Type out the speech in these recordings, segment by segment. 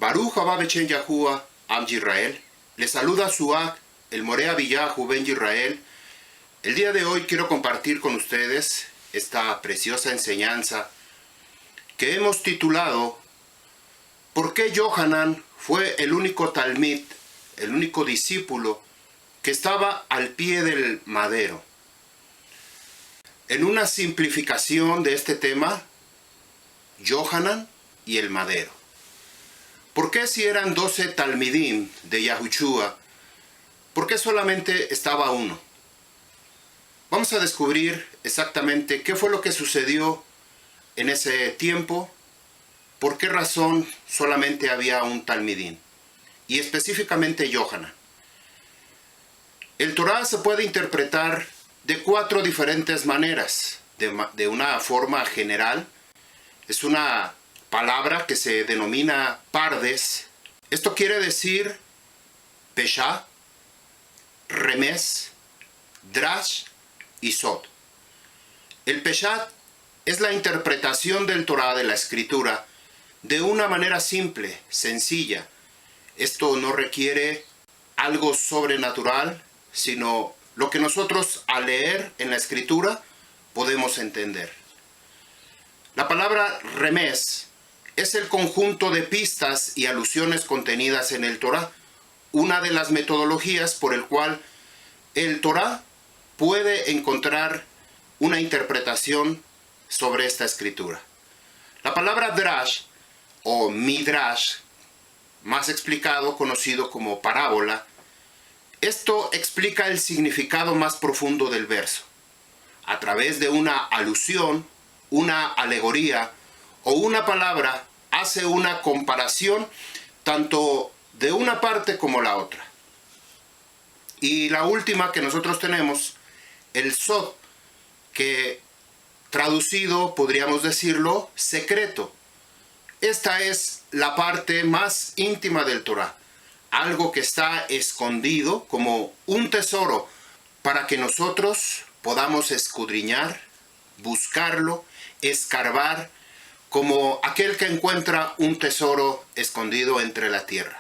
Baruch haba Bechen Yahuwah, Am Yisrael. Le saluda Suak, el Morea Villahu Ben Yisrael. El día de hoy quiero compartir con ustedes esta preciosa enseñanza que hemos titulado ¿Por qué Yohanan fue el único talmid, el único discípulo que estaba al pie del madero? En una simplificación de este tema, Yohanan y el madero. ¿Por qué si eran 12 talmidim de Yahushua, por qué solamente estaba uno? Vamos a descubrir exactamente qué fue lo que sucedió en ese tiempo, por qué razón solamente había un talmidim, y específicamente Yohanan. El Torah se puede interpretar de 4 diferentes maneras, de una forma general. Es una palabra que se denomina pardes. Esto quiere decir Pesha, Remes, Drash y Sod. El Peshat es la interpretación del Torah, de la Escritura, de una manera simple, sencilla. Esto no requiere algo sobrenatural, sino lo que nosotros al leer en la Escritura podemos entender. La palabra Remes es el conjunto de pistas y alusiones contenidas en el Torah, una de las metodologías por el cual el Torah puede encontrar una interpretación sobre esta escritura. La palabra Drash o Midrash, más explicado, conocido como parábola, esto explica el significado más profundo del verso, a través de una alusión, una alegoría o una palabra hace una comparación tanto de una parte como la otra. Y la última que nosotros tenemos, el Sod, que traducido podríamos decirlo secreto. Esta es la parte más íntima del Torah, algo que está escondido como un tesoro para que nosotros podamos escudriñar, buscarlo, escarbar, como aquel que encuentra un tesoro escondido entre la tierra.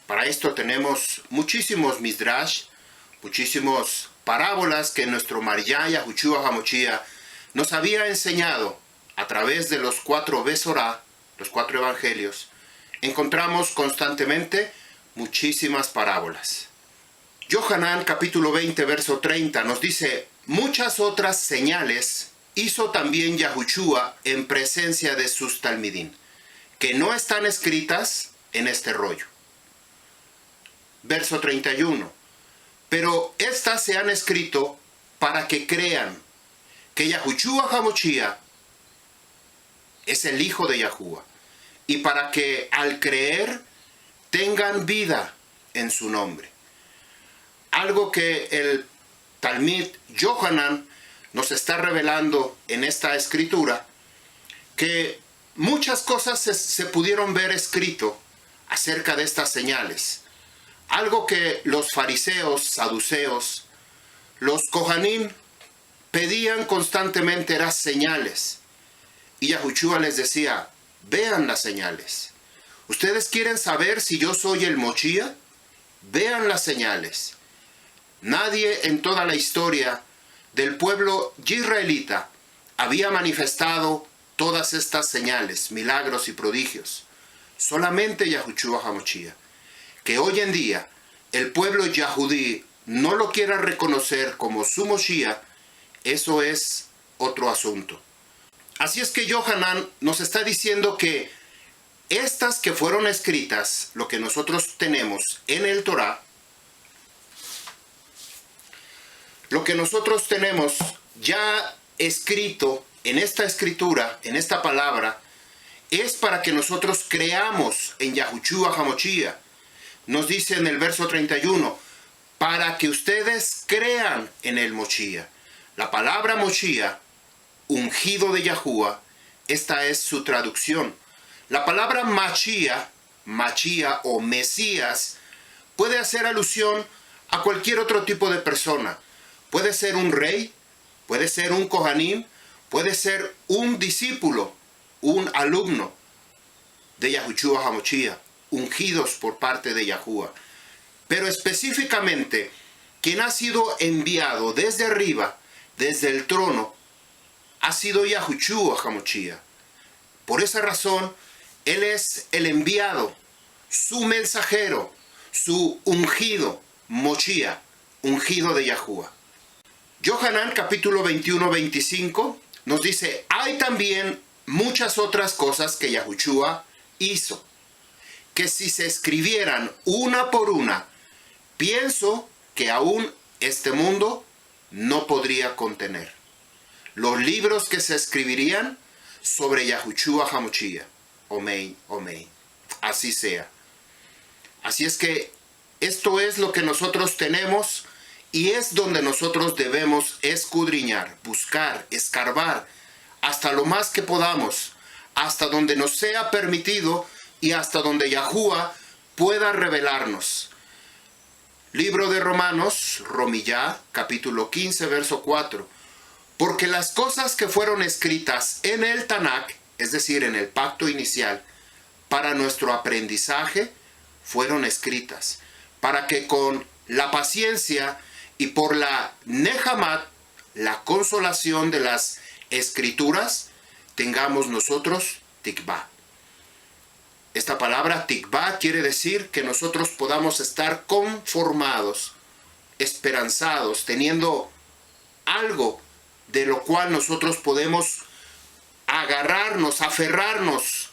Para esto tenemos muchísimos midrash, muchísimos parábolas que nuestro María Yahushua HaMashiach nos había enseñado a través de los 4 Besorá, los 4 evangelios. Encontramos constantemente muchísimas parábolas. Yohanan capítulo 20 verso 30 nos dice: muchas otras señales hizo también Yahushua en presencia de sus talmidim, que no están escritas en este rollo. Verso 31. Pero estas se han escrito para que crean que Yahushua HaMashiach es el Hijo de Yahuwah, y para que al creer tengan vida en su nombre. Algo que el talmid Yohanan nos está revelando en esta escritura, que muchas cosas se pudieron ver escrito acerca de estas señales. Algo que los fariseos, saduceos, los kohanim pedían constantemente eran señales. Y Yahushua les decía: vean las señales. ¿Ustedes quieren saber si yo soy el Moshiach? Vean las señales. Nadie en toda la historia del pueblo israelita había manifestado todas estas señales, milagros y prodigios. Solamente Yahushua HaMashiach. Que hoy en día el pueblo yahudí no lo quiera reconocer como su Moshiach, eso es otro asunto. Así es que Yohanan nos está diciendo que estas que fueron escritas, lo que nosotros tenemos en el Torah, lo que nosotros tenemos ya escrito en esta escritura, en esta palabra, es para que nosotros creamos en Yahushua HaMashiach. Nos dice en el verso 31, para que ustedes crean en el Moshiach. La palabra Moshiach, ungido de Yahuwah, esta es su traducción. La palabra Mashiach, Mashiach o Mesías, puede hacer alusión a cualquier otro tipo de persona. Puede ser un rey, puede ser un kohanim, puede ser un discípulo, un alumno de Yahushua HaMashiach. ungidos por parte de Yahuwah. Pero específicamente, quien ha sido enviado desde arriba, desde el trono, ha sido Yahushua HaMashiach. Por esa razón, Él es el enviado, su mensajero, su ungido, Moshiach, ungido de Yahuwah. Yohanan capítulo 21-25 nos dice, hay también muchas otras cosas que Yahushua hizo, que si se escribieran una por una, pienso que aún este mundo no podría contener los libros que se escribirían sobre Yahushua HaMashiach. Amén, amén. Así sea. Así es que esto es lo que nosotros tenemos y es donde nosotros debemos escudriñar, buscar, escarbar, hasta lo más que podamos, hasta donde nos sea permitido y hasta donde Yahuwah pueda revelarnos. Libro de Romanos, Romillá, capítulo 15, verso 4. Porque las cosas que fueron escritas en el Tanakh, es decir, en el pacto inicial, para nuestro aprendizaje, fueron escritas, para que con la paciencia y por la Nehamat, la consolación de las Escrituras, tengamos nosotros tikvah. Esta palabra tikvah quiere decir que nosotros podamos estar conformados, esperanzados, teniendo algo de lo cual nosotros podemos agarrarnos, aferrarnos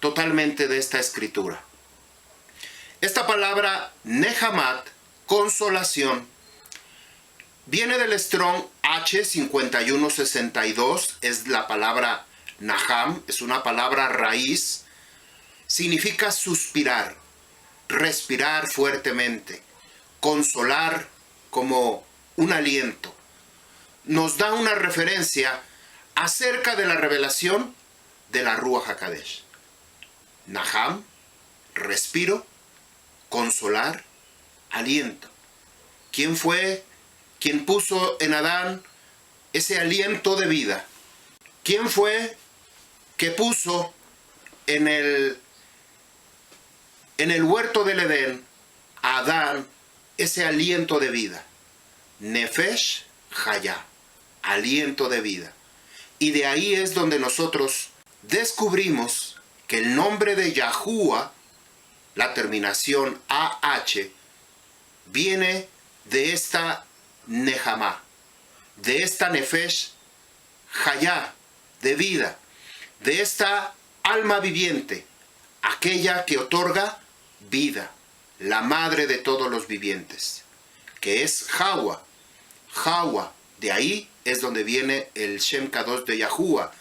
totalmente de esta escritura. Esta palabra Nehamat, consolación, viene del Strong H5162, es la palabra Naham, es una palabra raíz, significa suspirar, respirar fuertemente, consolar como un aliento. Nos da una referencia acerca de la revelación de la Ruach HaKodesh. Naham, respiro, consolar, aliento. ¿Quién fue quien puso en Adán ese aliento de vida? ¿Quién fue que puso en el huerto del Edén a Adán ese aliento de vida? Nefesh Hayah, aliento de vida. Y de ahí es donde nosotros descubrimos que el nombre de Yahuwah, la terminación AH, viene de esta Nehamá, de esta Nefesh Hayah, de vida, de esta alma viviente, aquella que otorga vida, la madre de todos los vivientes, que es Hawa. Hawa, de ahí es donde viene el Shem Kadosh de Yahuwah,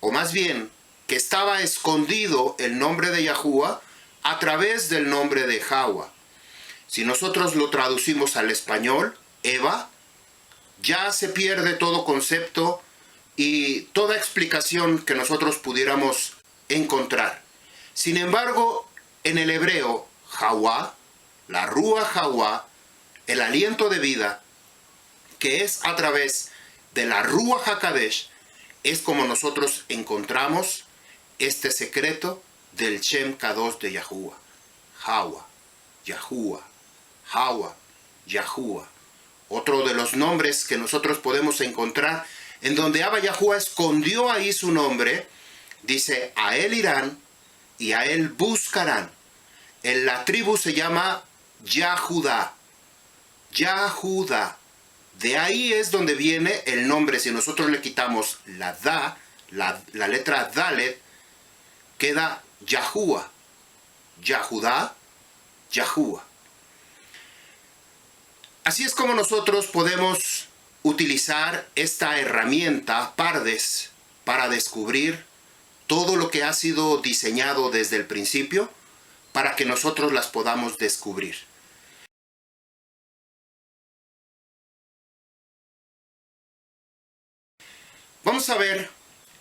o más bien, que estaba escondido el nombre de Yahuwah a través del nombre de Hawa. Si nosotros lo traducimos al español, Eva, ya se pierde todo concepto y toda explicación que nosotros pudiéramos encontrar. Sin embargo, en el hebreo, Hawa, la Ruach Hawa, el aliento de vida, que es a través de la Ruach HaKodesh, es como nosotros encontramos este secreto del Shem Kadosh de Yahuwah. Hawa, Yahuwah, Hawa, Yahuwah. Otro de los nombres que nosotros podemos encontrar, en donde Abba Yahuwah escondió ahí su nombre, dice, a él irán y a él buscarán. En la tribu se llama Yahudá. Yahudá. De ahí es donde viene el nombre. Si nosotros le quitamos la Da, la letra Dalet, queda Yahuwah. Yahudá, Yahuwah. Así es como nosotros podemos utilizar esta herramienta Pardes para descubrir todo lo que ha sido diseñado desde el principio para que nosotros las podamos descubrir. Vamos a ver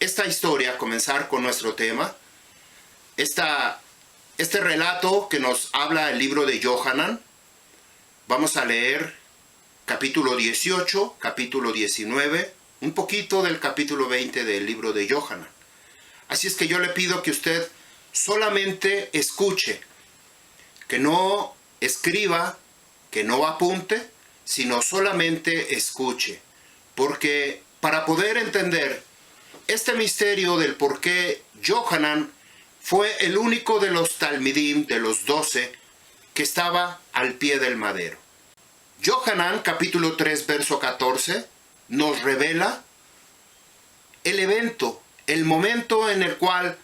esta historia, comenzar con nuestro tema. Este relato que nos habla el libro de Yohanan. Vamos a leer capítulo 18, capítulo 19, un poquito del capítulo 20 del libro de Yohanan. Así es que yo le pido que usted solamente escuche, que no escriba, que no apunte, sino solamente escuche. Porque para poder entender este misterio del por qué Yohanan fue el único de los Talmidim, de los 12, que estaba al pie del madero. Yohanan, capítulo 3, verso 14, nos revela el evento, el momento en el cual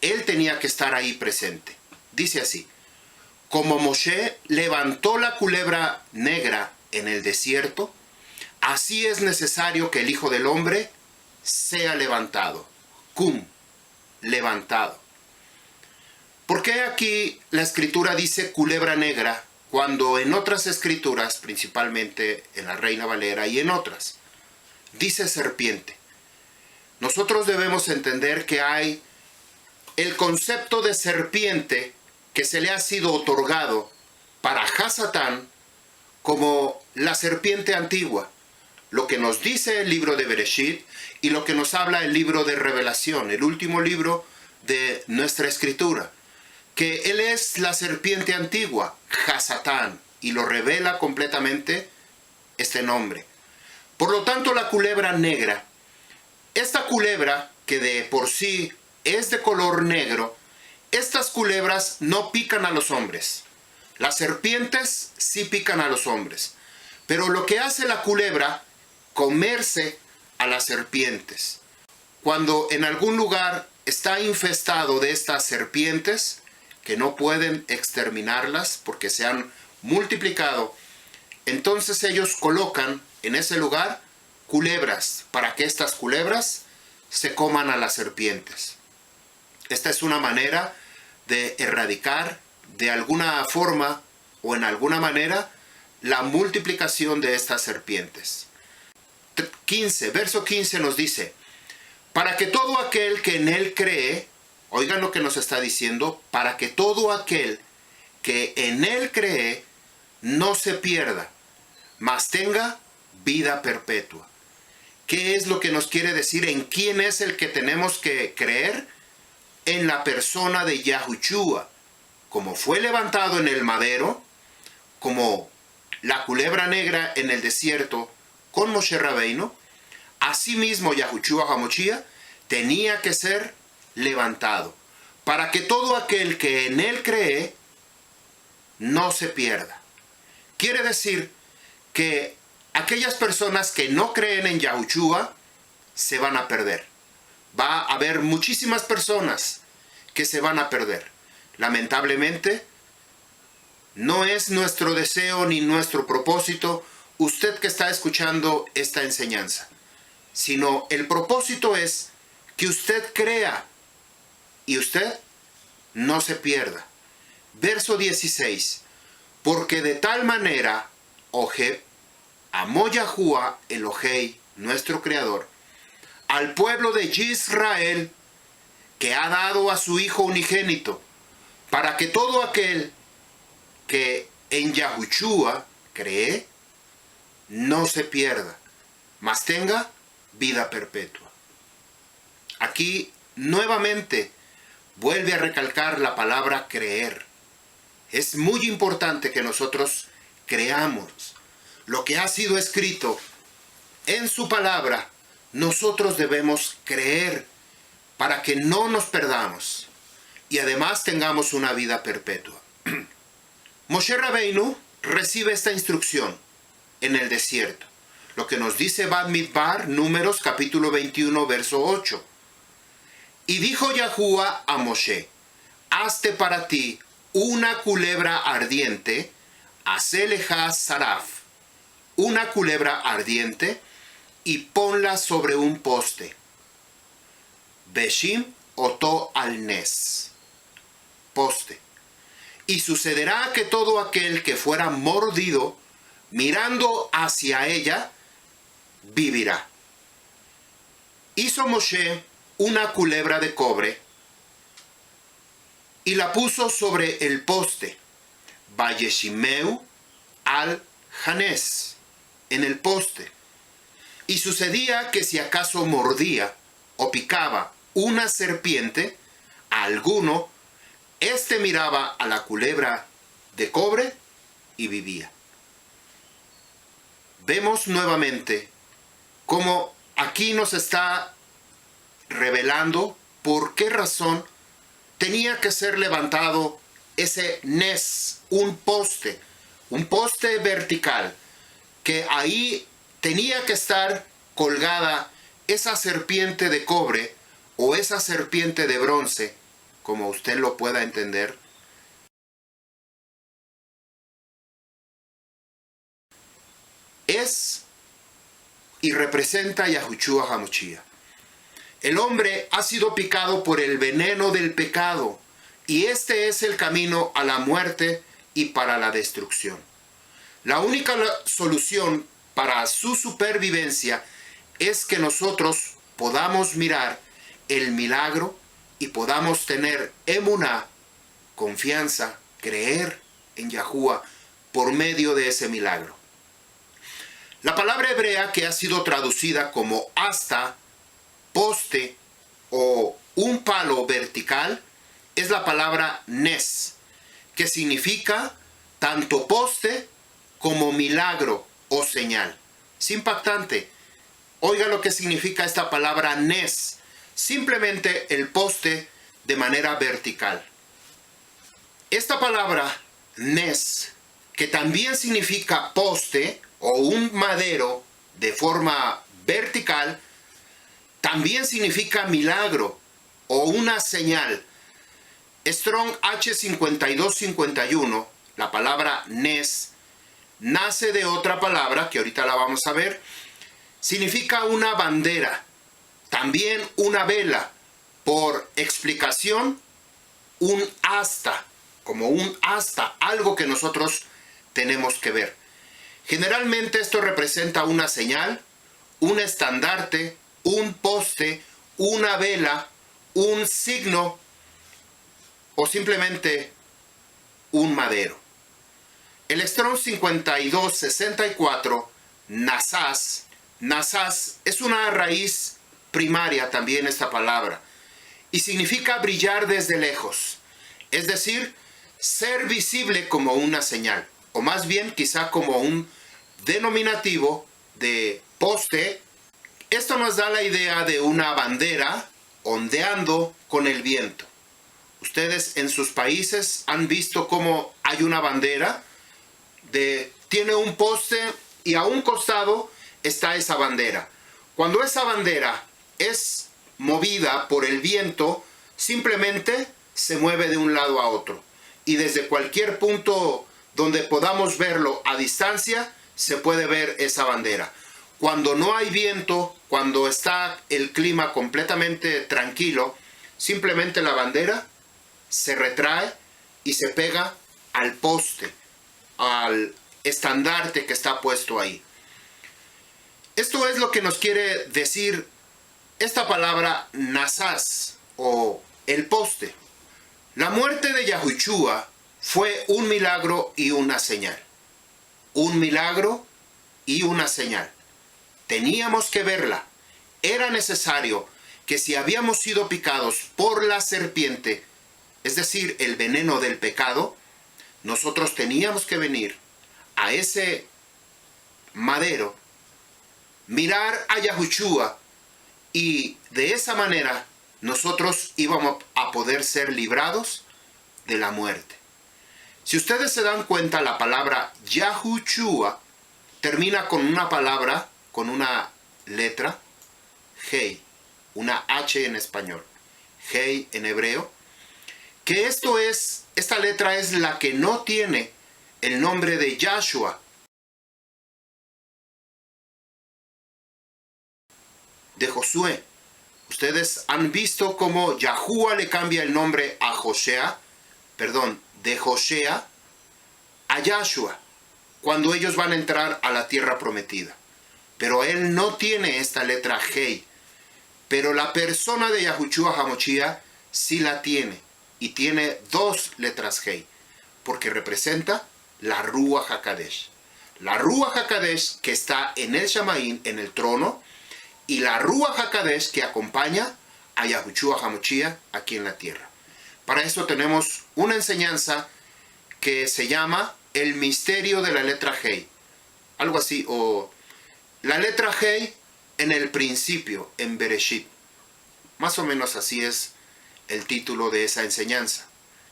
él tenía que estar ahí presente. Dice así: como Moshe levantó la culebra negra en el desierto, así es necesario que el Hijo del Hombre sea levantado. Cum, levantado. ¿Por qué aquí la escritura dice culebra negra cuando en otras escrituras, principalmente en la Reina Valera y en otras, dice serpiente? Nosotros debemos entender que hay el concepto de serpiente que se le ha sido otorgado para Hasatán como la serpiente antigua, lo que nos dice el libro de Bereshit y lo que nos habla el libro de Revelación, el último libro de nuestra escritura, que él es la serpiente antigua, Hasatán, y lo revela completamente este nombre. Por lo tanto, la culebra negra, esta culebra que de por sí es de color negro, estas culebras no pican a los hombres. Las serpientes sí pican a los hombres. Pero lo que hace la culebra, comerse a las serpientes. Cuando en algún lugar está infestado de estas serpientes, que no pueden exterminarlas porque se han multiplicado, entonces ellos colocan en ese lugar culebras para que estas culebras se coman a las serpientes. Esta es una manera de erradicar de alguna forma o en alguna manera la multiplicación de estas serpientes. 15, verso 15 nos dice: para que todo aquel que en él cree, oigan lo que nos está diciendo, para que todo aquel que en él cree no se pierda, mas tenga vida perpetua. ¿Qué es lo que nos quiere decir? ¿En quién es el que tenemos que creer? En la persona de Yahushua. Como fue levantado en el madero, como la culebra negra en el desierto con Moshe Rabbeinu, asimismo Yahushua HaMashiach tenía que ser levantado, para que todo aquel que en él cree no se pierda. Quiere decir que aquellas personas que no creen en Yahushua se van a perder. Va a haber muchísimas personas que se van a perder. Lamentablemente, no es nuestro deseo ni nuestro propósito, usted que está escuchando esta enseñanza, sino el propósito es que usted crea y usted no se pierda. Verso 16: porque de tal manera Ojeb amó Yahuwah Elohei, nuestro Creador, al pueblo de Israel, que ha dado a su Hijo unigénito, para que todo aquel que en Yahushua cree no se pierda, mas tenga vida perpetua. Aquí nuevamente vuelve a recalcar la palabra creer. Es muy importante que nosotros creamos lo que ha sido escrito en su palabra. Nosotros debemos creer para que no nos perdamos y además tengamos una vida perpetua. Moshe Rabbeinu recibe esta instrucción en el desierto, lo que nos dice Bamidbar, Números capítulo 21, verso 8. Y dijo Yahuwah a Moshe: hazte para ti una culebra ardiente, haceleja saraf, una culebra ardiente, y ponla sobre un poste. Beshim oto al nes, poste. Y sucederá que todo aquel que fuera mordido mirando hacia ella vivirá. Hizo Moshe una culebra de cobre y la puso sobre el poste, Vayeshimeu al Hanes, en el poste. Y sucedía que si acaso mordía o picaba una serpiente a alguno Este miraba a la culebra de cobre y vivía. Vemos nuevamente cómo aquí nos está revelando por qué razón tenía que ser levantado ese nes, un poste vertical, que ahí tenía que estar colgada esa serpiente de cobre o esa serpiente de bronce, como usted lo pueda entender. Es y representa a Yahushua HaMashiach. El hombre ha sido picado por el veneno del pecado, y este es el camino a la muerte y para la destrucción. La única solución para su supervivencia es que nosotros podamos mirar el milagro y podamos tener emuná, confianza, creer en Yahuwah por medio de ese milagro. La palabra hebrea que ha sido traducida como asta, poste o un palo vertical es la palabra nes, que significa tanto poste como milagro o señal. Es impactante. Oiga lo que significa esta palabra nes. Simplemente el poste de manera vertical. Esta palabra nes, que también significa poste o un madero de forma vertical, también significa milagro o una señal. Strong H5251, la palabra nes, nace de otra palabra que ahorita la vamos a ver. Significa una bandera, también una vela. Por explicación, un asta, como un asta, algo que nosotros tenemos que ver. Generalmente esto representa una señal, un estandarte, un poste, una vela, un signo o simplemente un madero. El Strong 5264, nasás es una raíz primaria también esta palabra y significa brillar desde lejos, es decir, ser visible como una señal, o más bien quizá como un denominativo de poste. Esto nos da la idea de una bandera ondeando con el viento. Ustedes en sus países han visto cómo hay una bandera, tiene un poste y a un costado está esa bandera. Cuando esa bandera es movida por el viento, simplemente se mueve de un lado a otro. Y desde cualquier punto donde podamos verlo a distancia, se puede ver esa bandera. Cuando no hay viento, cuando está el clima completamente tranquilo, simplemente la bandera se retrae y se pega al poste, al estandarte que está puesto ahí. Esto es lo que nos quiere decir esta palabra nasás o el poste. La muerte de Yahushua fue un milagro y una señal. Un milagro y una señal. Teníamos que verla. Era necesario que si habíamos sido picados por la serpiente, es decir, el veneno del pecado, nosotros teníamos que venir a ese madero, mirar a Yahushua, y de esa manera nosotros íbamos a poder ser librados de la muerte. Si ustedes se dan cuenta, la palabra Yahushua termina con una palabra, con una letra, Hei, una H en español, Hei en hebreo, que esta letra es la que no tiene el nombre de Yahshua. De Josué. Ustedes han visto cómo Yahuwah le cambia el nombre a de Josea a Yahshua, cuando ellos van a entrar a la tierra prometida. Pero él no tiene esta letra Hei. Pero la persona de Yahushua HaMashiach sí la tiene. Y tiene dos letras Hei. Porque representa la Ruach HaKadosh. La Ruach HaKadosh que está en el Shamaín, en el trono. Y la Ruach HaKadosh que acompaña a Yahushua HaMashiach aquí en la tierra. Para eso tenemos una enseñanza que se llama el misterio de la letra Hei. Algo así, o la letra Hei en el principio, en Bereshit. Más o menos así es el título de esa enseñanza.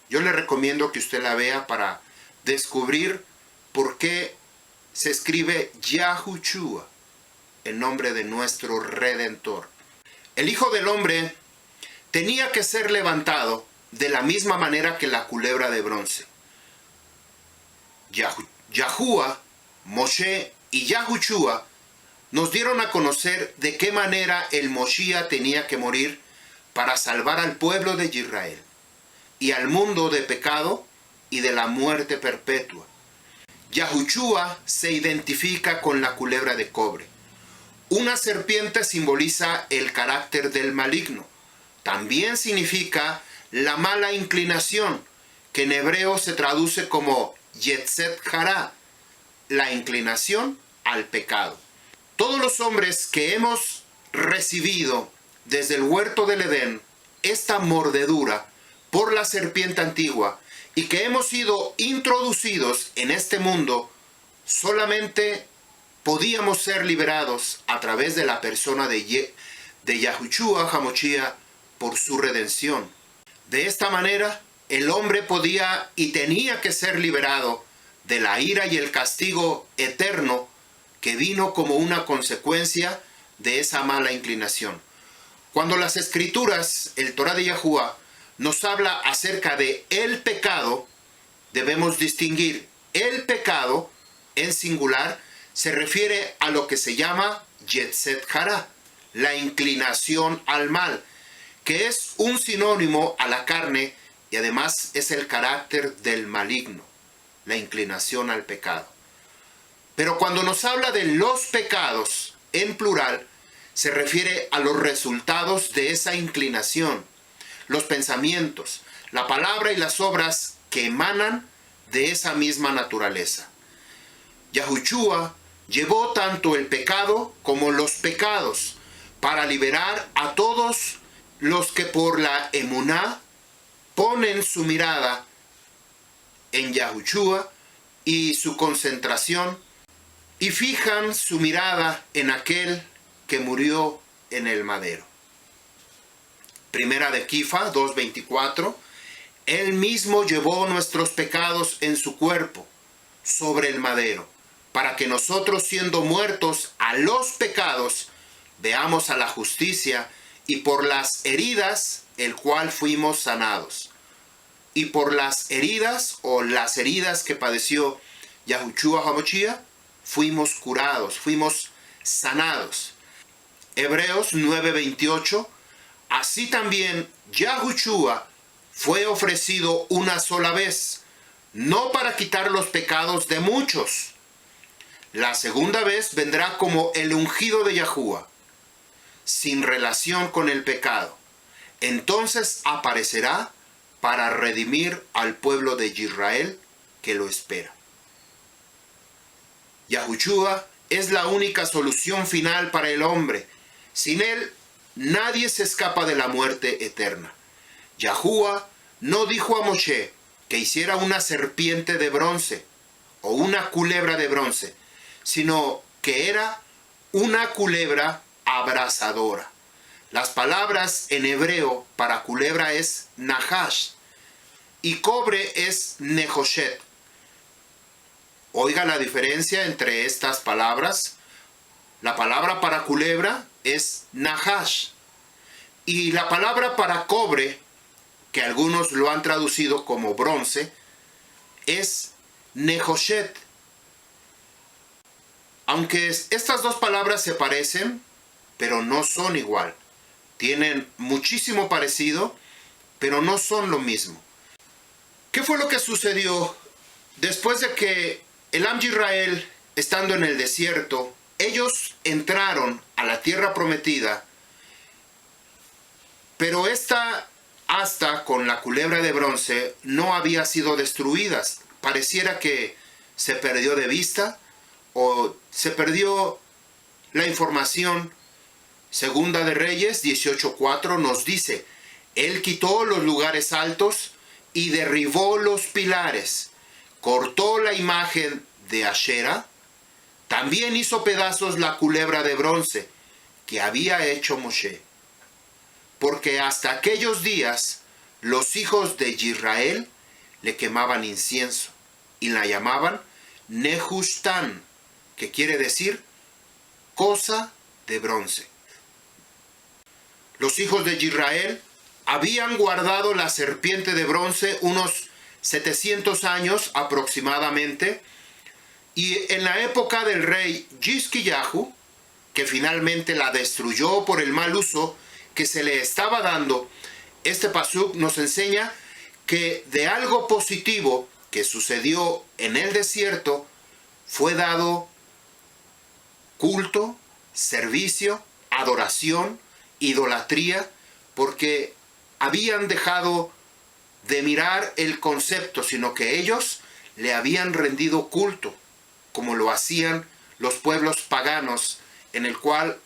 Yo le recomiendo que usted la vea para descubrir por qué se escribe Yahushua, en nombre de nuestro Redentor. El Hijo del Hombre tenía que ser levantado de la misma manera que la culebra de bronce. Yahuwah, Moshe y Yahushua nos dieron a conocer de qué manera el Moshiach tenía que morir para salvar al pueblo de Israel y al mundo de pecado y de la muerte perpetua. Yahushua se identifica con la culebra de cobre. Una serpiente simboliza el carácter del maligno. También significa la mala inclinación, que en hebreo se traduce como Yetzer Hara, la inclinación al pecado. Todos los hombres que hemos recibido desde el huerto del Edén esta mordedura por la serpiente antigua y que hemos sido introducidos en este mundo, solamente podíamos ser liberados a través de la persona de Yahushua HaMashiach por su redención. De esta manera, el hombre podía y tenía que ser liberado de la ira y el castigo eterno que vino como una consecuencia de esa mala inclinación. Cuando las Escrituras, el Torah de Yahuwah, nos habla acerca de el pecado, debemos distinguir el pecado en singular, se refiere a lo que se llama Yetzer Hara, la inclinación al mal, que es un sinónimo a la carne y además es el carácter del maligno, la inclinación al pecado. Pero cuando nos habla de los pecados en plural, se refiere a los resultados de esa inclinación, los pensamientos, la palabra y las obras que emanan de esa misma naturaleza. Yahushua llevó tanto el pecado como los pecados para liberar a todos los que por la emuná ponen su mirada en Yahushua y su concentración y fijan su mirada en aquel que murió en el madero. Primera de Kifa 2:24, Él mismo llevó nuestros pecados en su cuerpo sobre el madero, para que nosotros, siendo muertos a los pecados, veamos a la justicia, y por las heridas el cual fuimos sanados. Y por las heridas o las heridas que padeció Yahushua HaMashiach, fuimos curados, fuimos sanados. Hebreos 9:28, así también Yahushua fue ofrecido una sola vez, no para quitar los pecados de muchos. La segunda vez vendrá como el ungido de Yahuwah, sin relación con el pecado. Entonces aparecerá para redimir al pueblo de Israel que lo espera. Yahushua es la única solución final para el hombre. Sin él, nadie se escapa de la muerte eterna. Yahuwah no dijo a Moshe que hiciera una serpiente de bronce o una culebra de bronce, sino que era una culebra abrasadora. Las palabras en hebreo para culebra es nahash y cobre es nehoshet. Oiga la diferencia entre estas palabras. La palabra para culebra es nahash y la palabra para cobre, que algunos lo han traducido como bronce, es nehoshet. Aunque estas dos palabras se parecen, pero no son igual. Tienen muchísimo parecido, pero no son lo mismo. ¿Qué fue lo que sucedió después de que el Am Yisrael, estando en el desierto, ellos entraron a la tierra prometida, pero esta asta con la culebra de bronce no había sido destruida? Pareciera que se perdió de vista o se perdió la información. Segunda de Reyes 18:4 nos dice, Él quitó los lugares altos y derribó los pilares, cortó la imagen de Ashera, también hizo pedazos la culebra de bronce que había hecho Moshe. Porque hasta aquellos días los hijos de Israel le quemaban incienso y la llamaban Nehushtan, que quiere decir cosa de bronce. Los hijos de Israel habían guardado la serpiente de bronce unos 700 años aproximadamente, y en la época del rey Yizkiyahu, que finalmente la destruyó por el mal uso que se le estaba dando, este pasuk nos enseña que de algo positivo que sucedió en el desierto fue dado culto, servicio, adoración, idolatría, porque habían dejado de mirar el concepto, sino que ellos le habían rendido culto, como lo hacían los pueblos paganos en el cual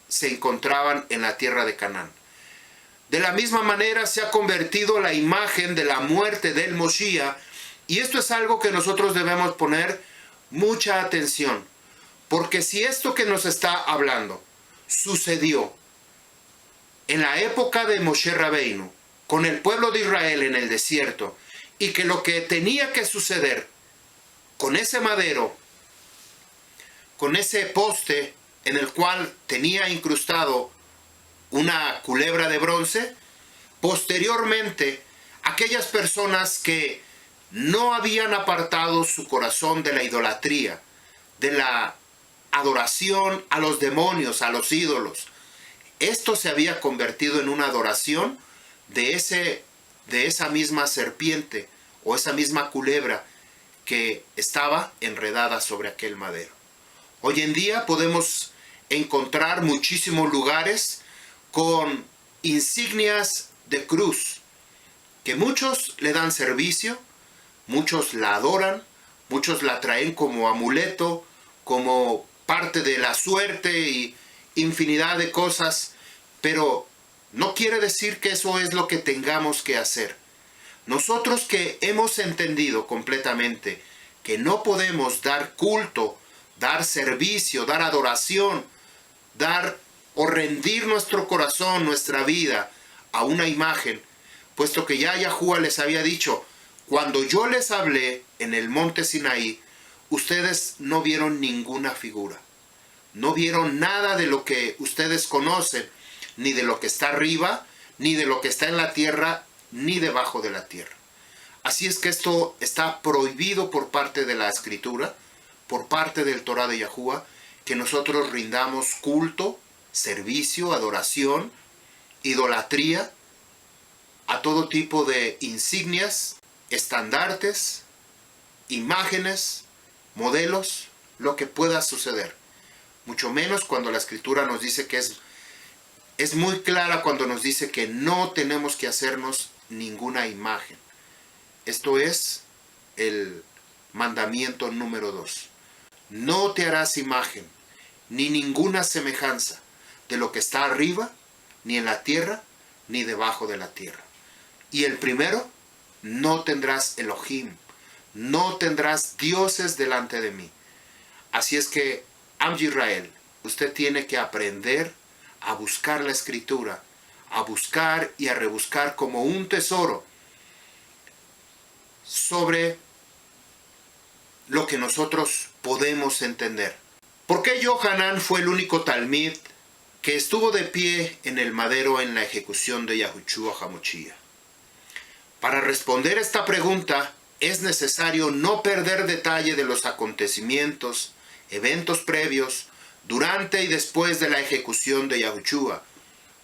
se encontraban en la tierra de Canaán. De la misma manera se ha convertido la imagen de la muerte del Moshiach, y esto es algo que nosotros debemos poner mucha atención, porque si esto que nos está hablando sucedió en la época de Moshe Rabbeinu, con el pueblo de Israel en el desierto, y que lo que tenía que suceder con ese madero, con ese poste en el cual tenía incrustado una culebra de bronce, posteriormente aquellas personas que no habían apartado su corazón de la idolatría, de la adoración a los demonios, a los ídolos, esto se había convertido en una adoración de esa misma serpiente o esa misma culebra que estaba enredada sobre aquel madero. Hoy en día podemos encontrar muchísimos lugares con insignias de cruz, que muchos le dan servicio, muchos la adoran, muchos la traen como amuleto, como parte de la suerte y infinidad de cosas, pero no quiere decir que eso es lo que tengamos que hacer. Nosotros que hemos entendido completamente que no podemos dar culto, dar servicio, dar adoración, dar o rendir nuestro corazón, nuestra vida a una imagen, puesto que ya Yahuwah les había dicho, cuando yo les hablé en el monte Sinaí, ustedes no vieron ninguna figura, no vieron nada de lo que ustedes conocen, ni de lo que está arriba, ni de lo que está en la tierra, ni debajo de la tierra. Así es que esto está prohibido por parte de la Escritura, por parte del Torah de Yahuwah, que nosotros rindamos culto, servicio, adoración, idolatría, a todo tipo de insignias, estandartes, imágenes, modelos, lo que pueda suceder. Mucho menos cuando la Escritura nos dice que es muy clara cuando nos dice que no tenemos que hacernos ninguna imagen. Esto es el mandamiento número 2. No te harás imagen, ni ninguna semejanza de lo que está arriba, ni en la tierra, ni debajo de la tierra. Y el primero, no tendrás Elohim, no tendrás dioses delante de mí. Así es que, Am Yisrael, usted tiene que aprender a buscar la Escritura, a buscar y a rebuscar como un tesoro sobre lo que nosotros podemos entender. ¿Por qué Yohanan fue el único talmid que estuvo de pie en el madero en la ejecución de Yahushua HaMashiach? Para responder esta pregunta es necesario no perder detalle de los acontecimientos, eventos previos, durante y después de la ejecución de Yahushua,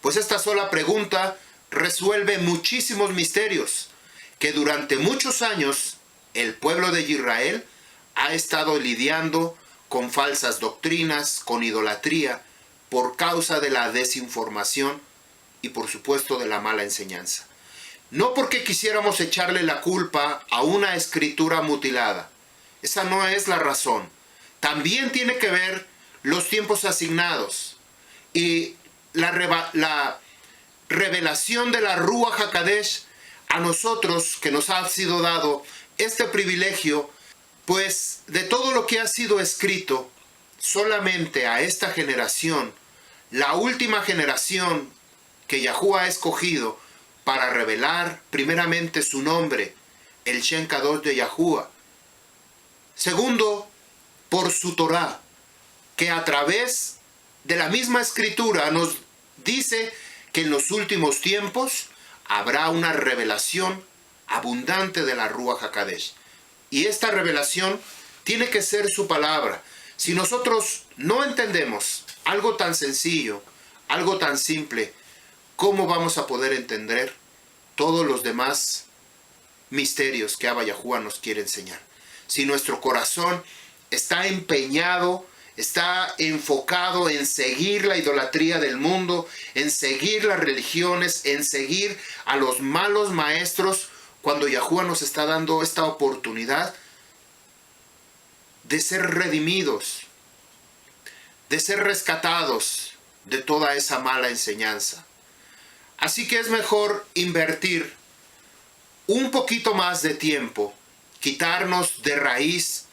pues esta sola pregunta resuelve muchísimos misterios que durante muchos años el pueblo de Israel ha estado lidiando con falsas doctrinas, con idolatría, por causa de la desinformación y por supuesto de la mala enseñanza. No porque quisiéramos echarle la culpa a una escritura mutilada, esa no es la razón. También tiene que ver los tiempos asignados y la revelación de la Ruach HaKodesh a nosotros, que nos ha sido dado este privilegio, pues de todo lo que ha sido escrito, solamente a esta generación, la última generación que Yahuwah ha escogido para revelar primeramente su nombre, el Shem Kadosh de Yahuwah. Segundo, por su Torah, que a través de la misma escritura nos dice que en los últimos tiempos habrá una revelación abundante de la Ruach HaKodesh. Y esta revelación tiene que ser su palabra. Si nosotros no entendemos algo tan sencillo, algo tan simple, ¿cómo vamos a poder entender todos los demás misterios que Abba Yahuwah nos quiere enseñar? Si nuestro corazón está empeñado, está enfocado en seguir la idolatría del mundo, en seguir las religiones, en seguir a los malos maestros, cuando Yahuwah nos está dando esta oportunidad de ser redimidos, de ser rescatados de toda esa mala enseñanza. Así que es mejor invertir un poquito más de tiempo, quitarnos de raíz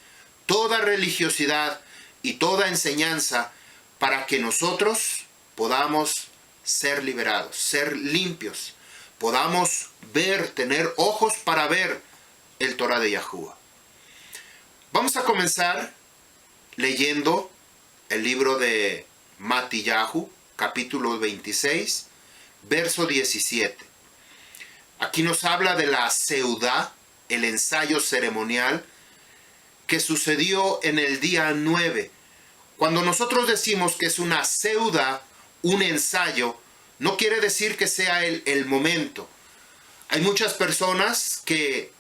toda religiosidad y toda enseñanza para que nosotros podamos ser liberados, ser limpios, podamos ver, tener ojos para ver el Torah de Yahuwah. Vamos a comenzar leyendo el libro de Matillahu, capítulo 26, verso 17. Aquí nos habla de la seudá, el ensayo ceremonial que sucedió en el día 9. Cuando nosotros decimos que es una seudá, un ensayo, no quiere decir que sea el momento. Hay muchas personas que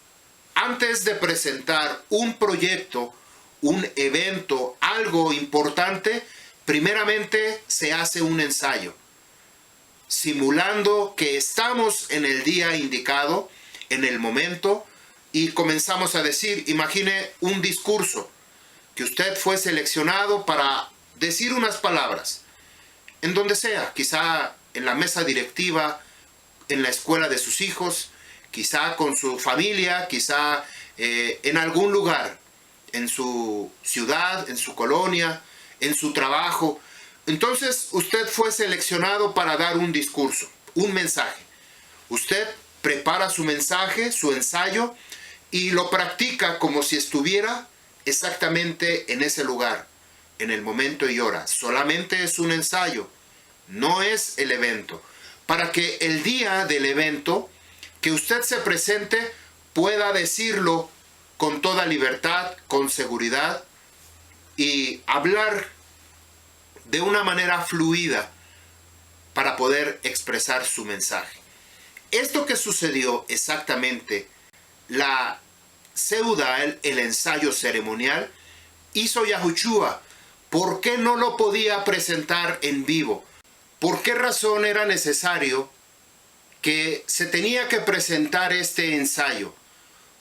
antes de presentar un proyecto, un evento, algo importante, primeramente se hace un ensayo, simulando que estamos en el día indicado, en el momento, y comenzamos a decir, imagine un discurso, que usted fue seleccionado para decir unas palabras, en donde sea, quizá en la mesa directiva, en la escuela de sus hijos, quizá con su familia, quizá en algún lugar, en su ciudad, en su colonia, en su trabajo. Entonces usted fue seleccionado para dar un discurso, un mensaje. Usted prepara su mensaje, su ensayo, y lo practica como si estuviera exactamente en ese lugar, en el momento y hora. Solamente es un ensayo, no es el evento. Para que el día del evento, que usted se presente, pueda decirlo con toda libertad, con seguridad, y hablar de una manera fluida para poder expresar su mensaje. Esto que sucedió exactamente, la seudá, el ensayo ceremonial, hizo Yahushua. ¿Por qué no lo podía presentar en vivo? ¿Por qué razón era necesario que se tenía que presentar este ensayo?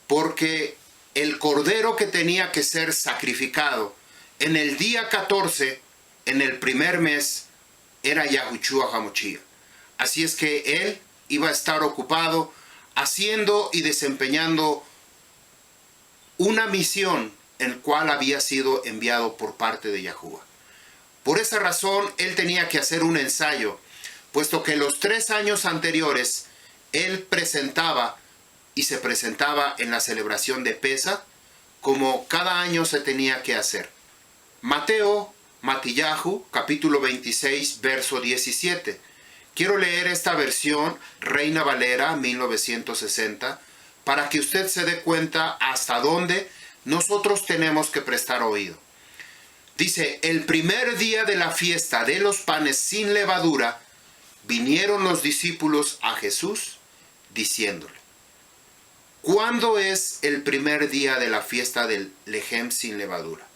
Porque el cordero que tenía que ser sacrificado en el día 14, en el primer mes, era Yahushua HaMashiach. Así es que él iba a estar ocupado haciendo y desempeñando una misión en la cual había sido enviado por parte de Yahuwah. Por esa razón, él tenía que hacer un ensayo, puesto que los 3 años anteriores, él presentaba y se presentaba en la celebración de Pesach, como cada año se tenía que hacer. Matillahu, capítulo 26, verso 17. Quiero leer esta versión, Reina Valera, 1960, para que usted se dé cuenta hasta dónde nosotros tenemos que prestar oído. Dice, el primer día de la fiesta de los panes sin levadura, vinieron los discípulos a Jesús, diciéndole, ¿cuándo es el primer día de la fiesta del lejem sin levadura?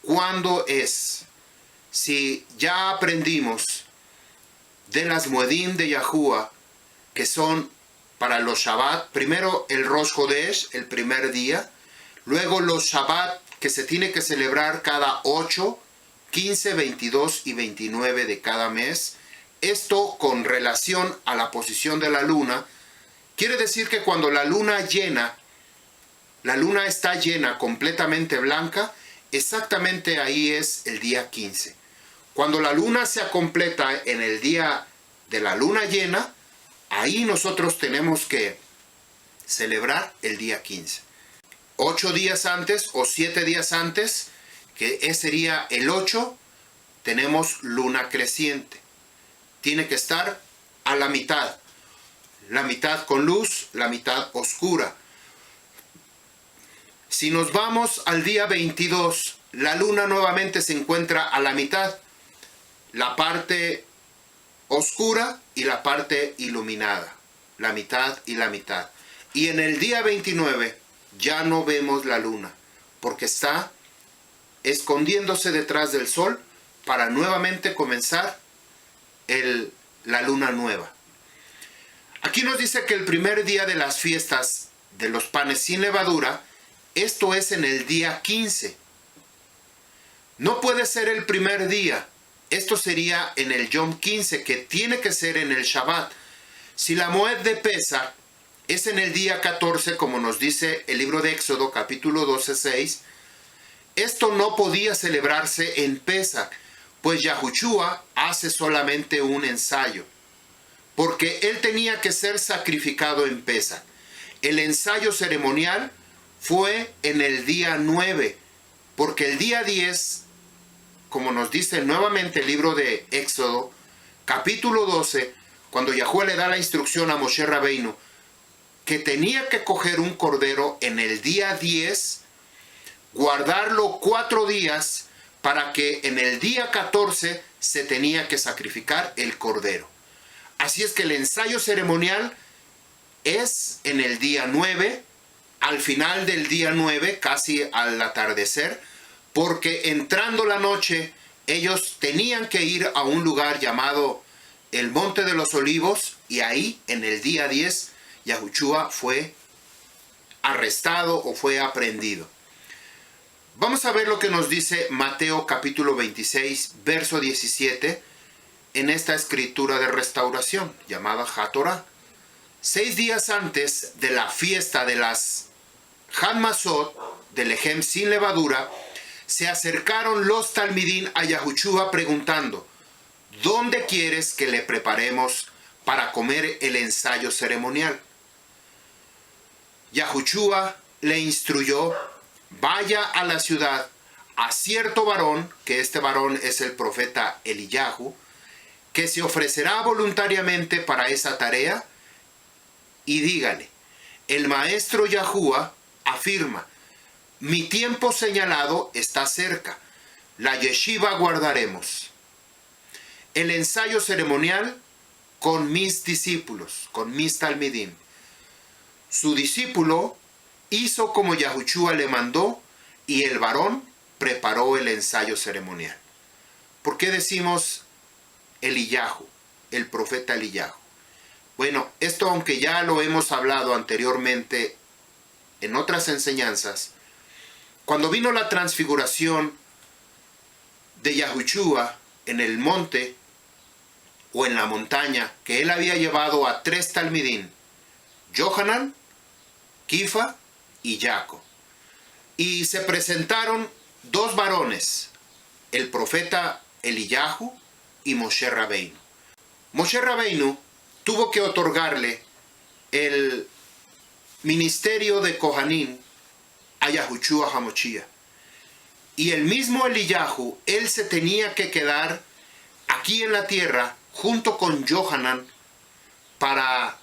¿Cuándo es? Si ya aprendimos de las Moedim de Yahuwah, que son para los Shabbat, primero el Rosh Hodesh, el primer día, luego los Shabbat, que se tiene que celebrar cada 8, 15, 22 y 29 de cada mes, Esto con relación a la posición de la luna, quiere decir que cuando la luna está llena completamente blanca, exactamente ahí es el día 15. Cuando la luna se completa en el día de la luna llena, ahí nosotros tenemos que celebrar el día 15. 8 días antes o 7 días antes, que sería el 8, tenemos luna creciente. Tiene que estar a la mitad con luz, la mitad oscura. Si nos vamos al día 22, la luna nuevamente se encuentra a la mitad, la parte oscura y la parte iluminada, la mitad y la mitad. Y en el día 29 ya no vemos la luna, porque está escondiéndose detrás del sol para nuevamente comenzar la luna nueva. Aquí nos dice que el primer día de las fiestas de los panes sin levadura, esto es en el día 15. No puede ser el primer día. Esto sería en el Yom 15, que tiene que ser en el Shabbat. Si la Moed de Pesach es en el día 14, como nos dice el libro de Éxodo, capítulo 12, 6, esto no podía celebrarse en Pesach, pues Yahushua hace solamente un ensayo, porque él tenía que ser sacrificado en Pesach. El ensayo ceremonial fue en el día 9, porque el día 10, como nos dice nuevamente el libro de Éxodo, capítulo 12, cuando Yahuwah le da la instrucción a Moshe Rabbeinu, que tenía que coger un cordero en el día 10, guardarlo 4 días, para que en el día 14 se tenía que sacrificar el cordero. Así es que el ensayo ceremonial es en el día 9, al final del día 9, casi al atardecer, porque entrando la noche, ellos tenían que ir a un lugar llamado el Monte de los Olivos, y ahí, en el día 10, Yahushua fue arrestado o fue aprehendido. Vamos a ver lo que nos dice Mateo capítulo 26, verso 17, en esta escritura de restauración, llamada HaTorah. 6 días antes de la fiesta de las Hanmasot, del Lehem sin levadura, se acercaron los Talmidín a Yahushua preguntando, ¿dónde quieres que le preparemos para comer el ensayo ceremonial? Yahushua le instruyó, vaya a la ciudad a cierto varón, que este varón es el profeta Eliyahu, que se ofrecerá voluntariamente para esa tarea, y dígale, el maestro Yahuwah afirma, mi tiempo señalado está cerca, la yeshiva guardaremos. El ensayo ceremonial con mis discípulos, con mis talmidim. Su discípulo hizo como Yahushua le mandó y el varón preparó el ensayo ceremonial. ¿Por qué decimos Eliyahu, el profeta Eliyahu? Bueno, esto aunque ya lo hemos hablado anteriormente en otras enseñanzas, cuando vino la transfiguración de Yahushua en el monte o en la montaña, que él había llevado a 3 talmidín, Yohanan, Kifa y Jacob. Y se presentaron 2 varones, el profeta Eliyahu y Moshe Rabbeinu. Moshe Rabbeinu tuvo que otorgarle el ministerio de Kohanim a Yahushua HaMashiach. Y el mismo Eliyahu, él se tenía que quedar aquí en la tierra junto con Yohanan para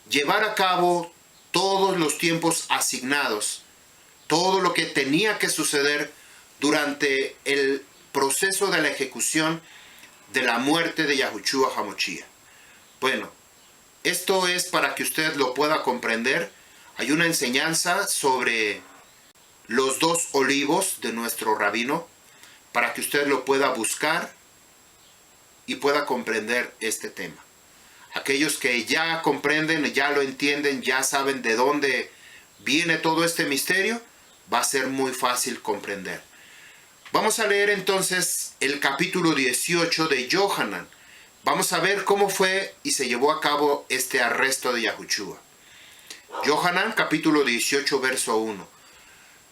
llevar a cabo todos los tiempos asignados, todo lo que tenía que suceder durante el proceso de la ejecución de la muerte de Yahushua HaMashiach. Bueno, esto es para que usted lo pueda comprender. Hay una enseñanza sobre los 2 olivos de nuestro rabino, para que usted lo pueda buscar y pueda comprender este tema. Aquellos que ya comprenden, ya lo entienden, ya saben de dónde viene todo este misterio, va a ser muy fácil comprender. Vamos a leer entonces el capítulo 18 de Johanan. Vamos a ver cómo fue y se llevó a cabo este arresto de Yahushua. Johanan capítulo 18 verso 1.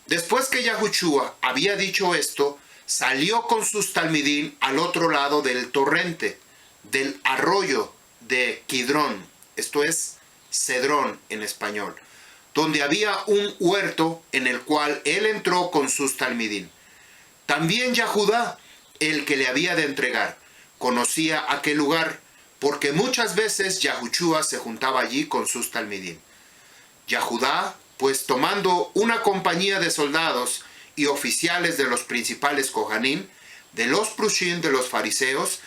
Después que Yahushua había dicho esto, salió con sus talmidín al otro lado del torrente, del arroyo de Kidrón, esto es Cedrón en español, donde había un huerto en el cual él entró con sus talmidín. También Yahudá, el que le había de entregar, conocía aquel lugar, porque muchas veces Yahushua se juntaba allí con sus talmidín. Yahudá, pues tomando una compañía de soldados y oficiales de los principales Kohanim, de los Prushim de los fariseos,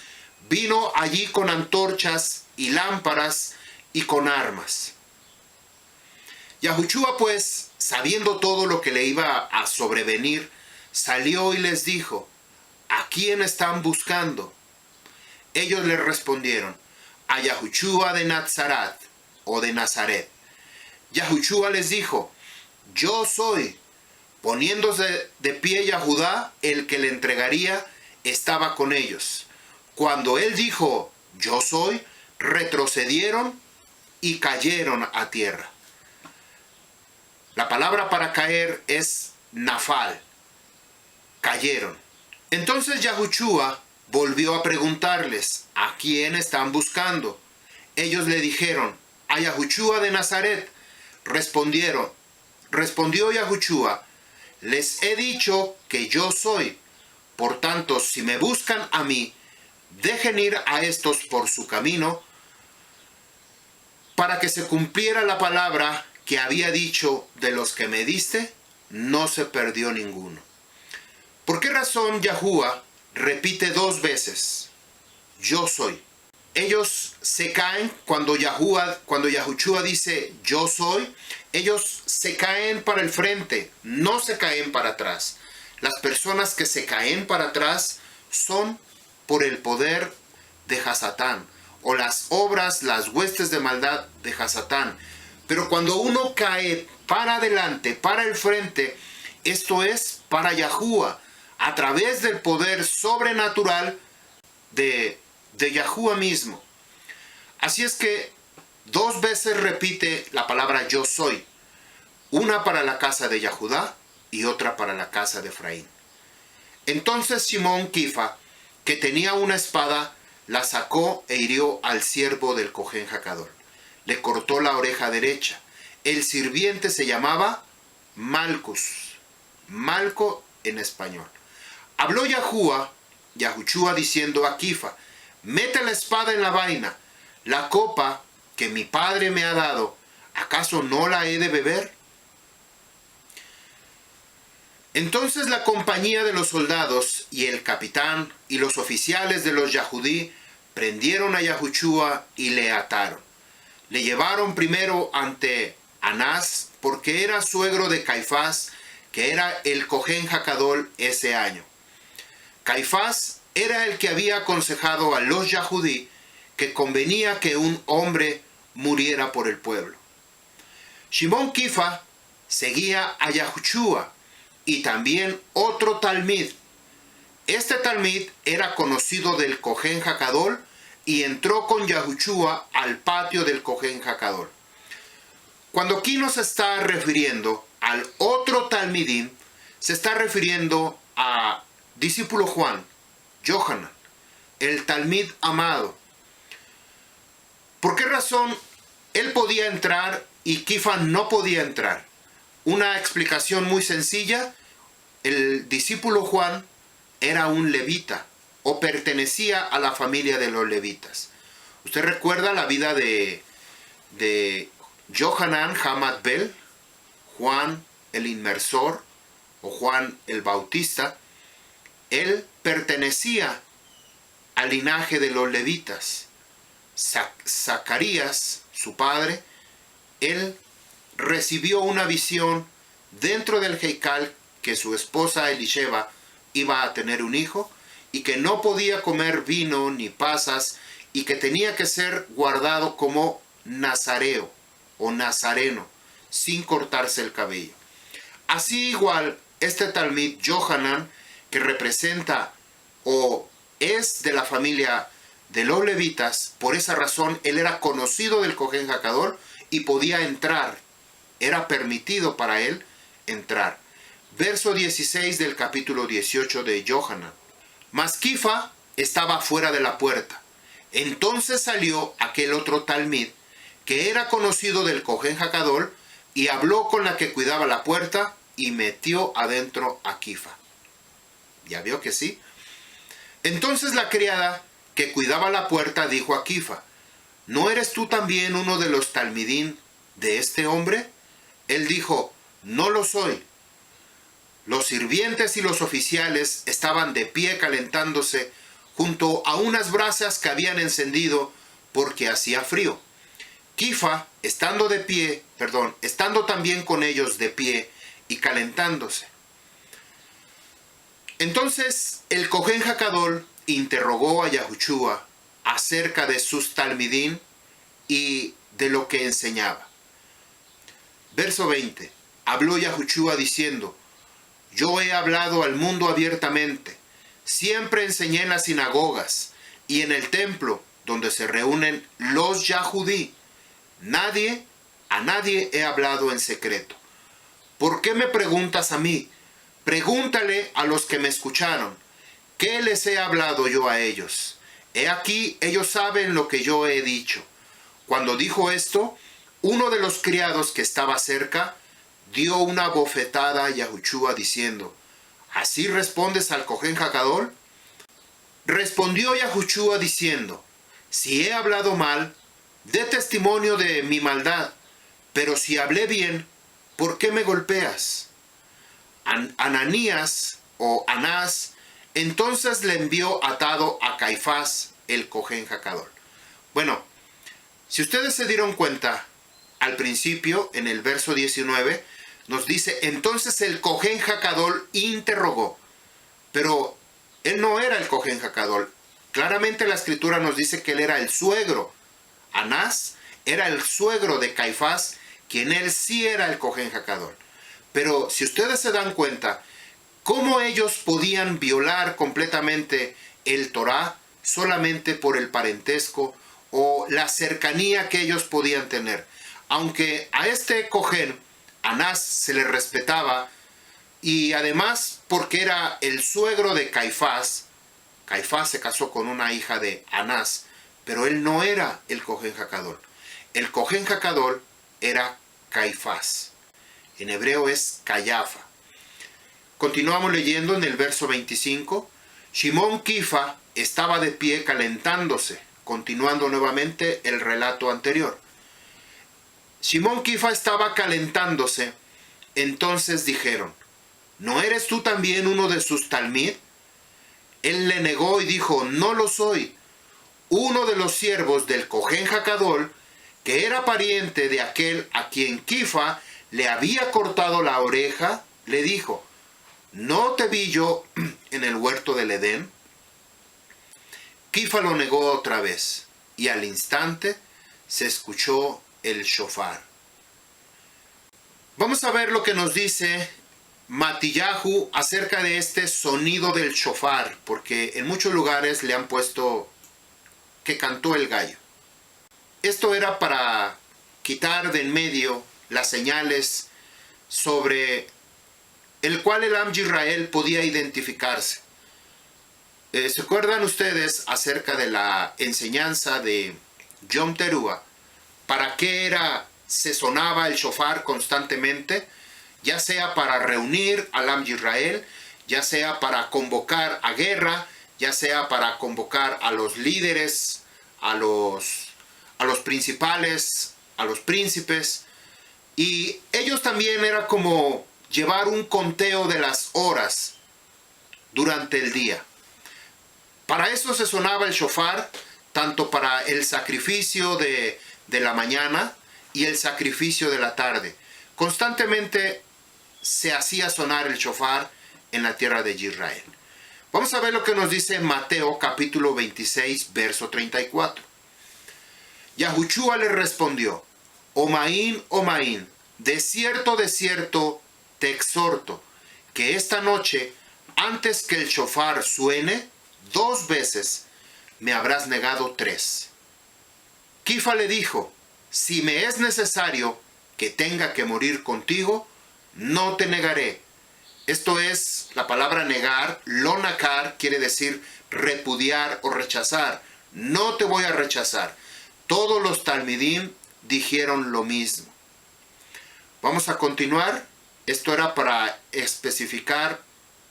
vino allí con antorchas y lámparas y con armas. Yahushua, pues, sabiendo todo lo que le iba a sobrevenir, salió y les dijo: ¿a quién están buscando? Ellos le respondieron: a Yahushua de Nazaret o de Nazaret. Yahushua les dijo: yo soy. Poniéndose de pie Yahudá, el que le entregaría, estaba con ellos. Cuando él dijo: yo soy, retrocedieron y cayeron a tierra. La palabra para caer es nafal. Cayeron. Entonces Yahushua volvió a preguntarles: ¿a quién están buscando? Ellos le dijeron: a Yahushua de Nazaret. Respondió Yahushua: les he dicho que yo soy. Por tanto, si me buscan a mí, dejen ir a estos por su camino, para que se cumpliera la palabra que había dicho: de los que me diste, no se perdió ninguno. ¿Por qué razón Yahushua repite dos veces: yo soy? Ellos se caen cuando Yahushua dice: yo soy. Ellos se caen para el frente, no se caen para atrás. Las personas que se caen para atrás son por el poder de Hasatán, o las obras, las huestes de maldad de Hasatán. Pero cuando uno cae para adelante, para el frente, esto es para Yahushua, a través del poder sobrenatural de Yahushua mismo. Así es que dos veces repite la palabra yo soy, una para la casa de Yahudá y otra para la casa de Efraín. Entonces Simón Kifa, que tenía una espada, la sacó e hirió al siervo del Cohen Jacadol. Le cortó la oreja derecha. El sirviente se llamaba Malcus, Malco en español. Habló Yahushua diciendo a Kifa: mete la espada en la vaina. La copa que mi padre me ha dado, ¿acaso no la he de beber? Entonces la compañía de los soldados y el capitán y los oficiales de los Yahudí prendieron a Yahushua y le ataron. Le llevaron primero ante Anás, porque era suegro de Caifás, que era el Cohen Jacadol ese año. Caifás era el que había aconsejado a los Yahudí que convenía que un hombre muriera por el pueblo. Shimón Kifa seguía a Yahushua y también otro talmid. Este talmid era conocido del Cohen Jacadol y entró con Yahushua al patio del Cohen Jacadol. Cuando aquí nos está refiriendo al otro talmidim, se está refiriendo a discípulo Juan, Johanan, el talmid amado. ¿Por qué razón él podía entrar y Kifa no podía entrar? Una explicación muy sencilla: el discípulo Juan era un levita o pertenecía a la familia de los levitas. ¿Usted recuerda la vida de Johanan Hamad Bel, Juan el Inmersor o Juan el Bautista? Él pertenecía al linaje de los levitas. Zacarías, su padre, él recibió una visión dentro del Heikal que su esposa Elisheba iba a tener un hijo y que no podía comer vino ni pasas y que tenía que ser guardado como nazareo o nazareno sin cortarse el cabello. Así igual este talmid Johanan que representa o es de la familia de los levitas. Por esa razón él era conocido del Cohen Hakadol y podía entrar. Era permitido para él entrar. Verso 16 del capítulo 18 de Yohanan. Mas Kifa estaba fuera de la puerta. Entonces salió aquel otro talmid, que era conocido del Cohen Hakadol, y habló con la que cuidaba la puerta, y metió adentro a Kifa. ¿Ya vio que sí? Entonces la criada que cuidaba la puerta dijo a Kifa: ¿no eres tú también uno de los talmidín de este hombre? Él dijo: no lo soy. Los sirvientes y los oficiales estaban de pie calentándose junto a unas brasas que habían encendido porque hacía frío. Kifa, estando también con ellos de pie y calentándose. Entonces el Cohen Hakadol interrogó a Yahushua acerca de sus talmidín y de lo que enseñaba. Verso 20. Habló Yahushua diciendo: yo he hablado al mundo abiertamente, siempre enseñé en las sinagogas y en el templo donde se reúnen los Yahudí. A nadie he hablado en secreto. ¿Por qué me preguntas a mí? Pregúntale a los que me escucharon. ¿Qué les he hablado yo a ellos? He aquí, ellos saben lo que yo he dicho. Cuando dijo esto, uno de los criados que estaba cerca dio una bofetada a Yahushua diciendo: ¿así respondes al Cohen Hakadol? Respondió Yahushua diciendo: si he hablado mal, dé testimonio de mi maldad, pero si hablé bien, ¿por qué me golpeas? Ananías o Anás entonces le envió atado a Caifás, el Cohen Hakadol. Bueno, si ustedes se dieron cuenta, al principio, en el verso 19, nos dice: entonces el Cohen Hakadol interrogó. Pero él no era el Cohen Hakadol. Claramente la escritura nos dice que él era el suegro. Anás era el suegro de Caifás, quien él sí era el Cohen Hakadol. Pero si ustedes se dan cuenta, ¿cómo ellos podían violar completamente el Torá solamente por el parentesco o la cercanía que ellos podían tener? Aunque a este Cohen, Anás, se le respetaba, y además porque era el suegro de Caifás. Caifás se casó con una hija de Anás, pero él no era el Cohen Hakadol. El Cohen Hakadol era Caifás. En hebreo es Cayafa. Continuamos leyendo en el verso 25. Shimón Kifa estaba de pie calentándose, continuando nuevamente el relato anterior. Shimón Kifa estaba calentándose, entonces dijeron: ¿no eres tú también uno de sus talmid? Él le negó y dijo: no lo soy. Uno de los siervos del Cohen Hakadol, que era pariente de aquel a quien Kifa le había cortado la oreja, le dijo: ¿no te vi yo en el huerto del Edén? Kifa lo negó otra vez, y al instante se escuchó el shofar. Vamos a ver lo que nos dice Matillahu acerca de este sonido del shofar, porque en muchos lugares le han puesto que cantó el gallo. Esto era para quitar de en medio las señales sobre el cual el Am Yisrael podía identificarse. ¿Se acuerdan ustedes acerca de la enseñanza de Yom Teruah? ¿Para qué se sonaba el shofar constantemente? Ya sea para reunir al Am Yisrael, ya sea para convocar a guerra, ya sea para convocar a los líderes, a los principales, a los príncipes. Y ellos también era como llevar un conteo de las horas durante el día. Para eso se sonaba el shofar, tanto para el sacrificio de la mañana y el sacrificio de la tarde. Constantemente se hacía sonar el shofar en la tierra de Israel. Vamos a ver lo que nos dice Mateo capítulo 26, verso 34. Yahushua le respondió: Omaín, Omaín, de cierto te exhorto, que esta noche, antes que el shofar suene 2 veces, me habrás negado 3. Kifa le dijo, si me es necesario que tenga que morir contigo, no te negaré. Esto es, la palabra negar, lo nakar, quiere decir repudiar o rechazar. No te voy a rechazar. Todos los talmidim dijeron lo mismo. Vamos a continuar. Esto era para especificar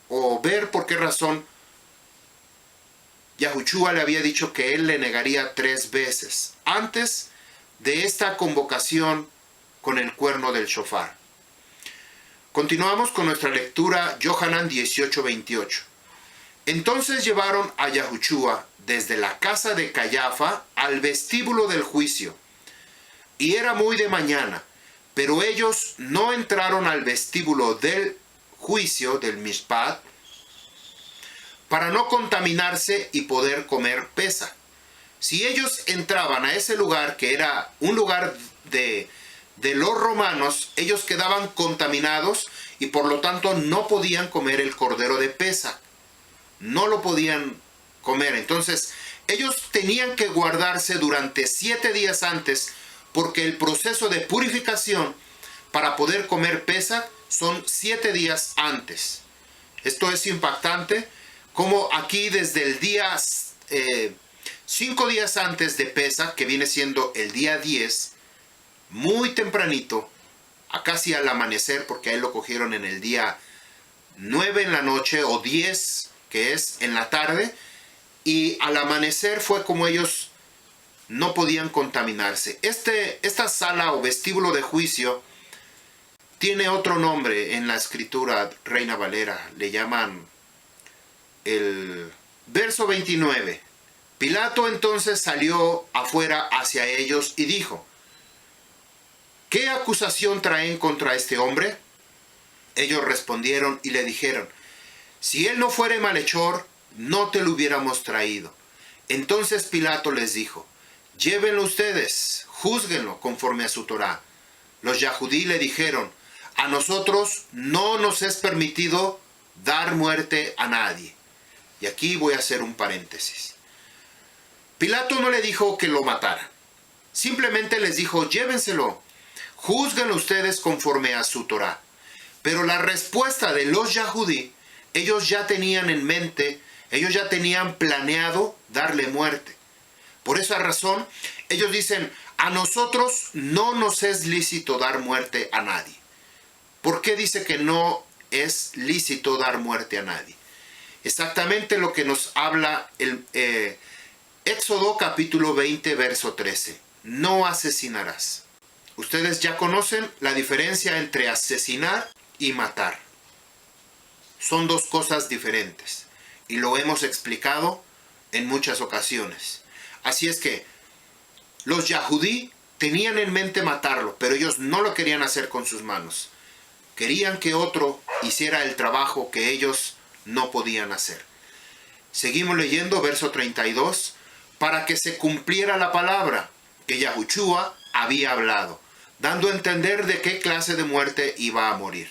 o ver por qué razón Yahushua le había dicho que él le negaría 3 veces antes de esta convocación con el cuerno del shofar. Continuamos con nuestra lectura, Yohanan 18:28. Entonces llevaron a Yahushua desde la casa de Cayafa al vestíbulo del juicio. Y era muy de mañana, pero ellos no entraron al vestíbulo del juicio, del Mishpat, para no contaminarse y poder comer Pesaj. Si ellos entraban a ese lugar, que era un lugar de los romanos, ellos quedaban contaminados y por lo tanto no podían comer el cordero de Pesaj. No lo podían comer. Entonces, ellos tenían que guardarse durante 7 días antes, porque el proceso de purificación para poder comer Pesaj son 7 días antes. Esto es impactante, como aquí desde el día 5 días antes de Pesaj, que viene siendo el día 10, muy tempranito, a casi al amanecer, porque ahí lo cogieron en el día 9 en la noche o 10, que es en la tarde, y al amanecer fue como ellos no podían contaminarse. Esta sala o vestíbulo de juicio tiene otro nombre en la escritura, Reina Valera, le llaman el verso 29. Pilato entonces salió afuera hacia ellos y dijo, ¿qué acusación traen contra este hombre? Ellos respondieron y le dijeron, si él no fuere malhechor, no te lo hubiéramos traído. Entonces Pilato les dijo, llévenlo ustedes, júzguenlo conforme a su Torá. Los Yahudí le dijeron, a nosotros no nos es permitido dar muerte a nadie. Y aquí voy a hacer un paréntesis. Pilato no le dijo que lo mataran. Simplemente les dijo, llévenselo, júzguenlo ustedes conforme a su Torá. Pero la respuesta de los Yahudí, ellos ya tenían en mente, ellos ya tenían planeado darle muerte. Por esa razón, ellos dicen, a nosotros no nos es lícito dar muerte a nadie. ¿Por qué dice que no es lícito dar muerte a nadie? Exactamente lo que nos habla el Éxodo capítulo 20, verso 13. No asesinarás. Ustedes ya conocen la diferencia entre asesinar y matar. Son 2 cosas diferentes. Y lo hemos explicado en muchas ocasiones. Así es que los Yahudí tenían en mente matarlo, pero ellos no lo querían hacer con sus manos. Querían que otro hiciera el trabajo que ellos no podían hacer. Seguimos leyendo verso 32. Para que se cumpliera la palabra que Yahushua había hablado, dando a entender de qué clase de muerte iba a morir.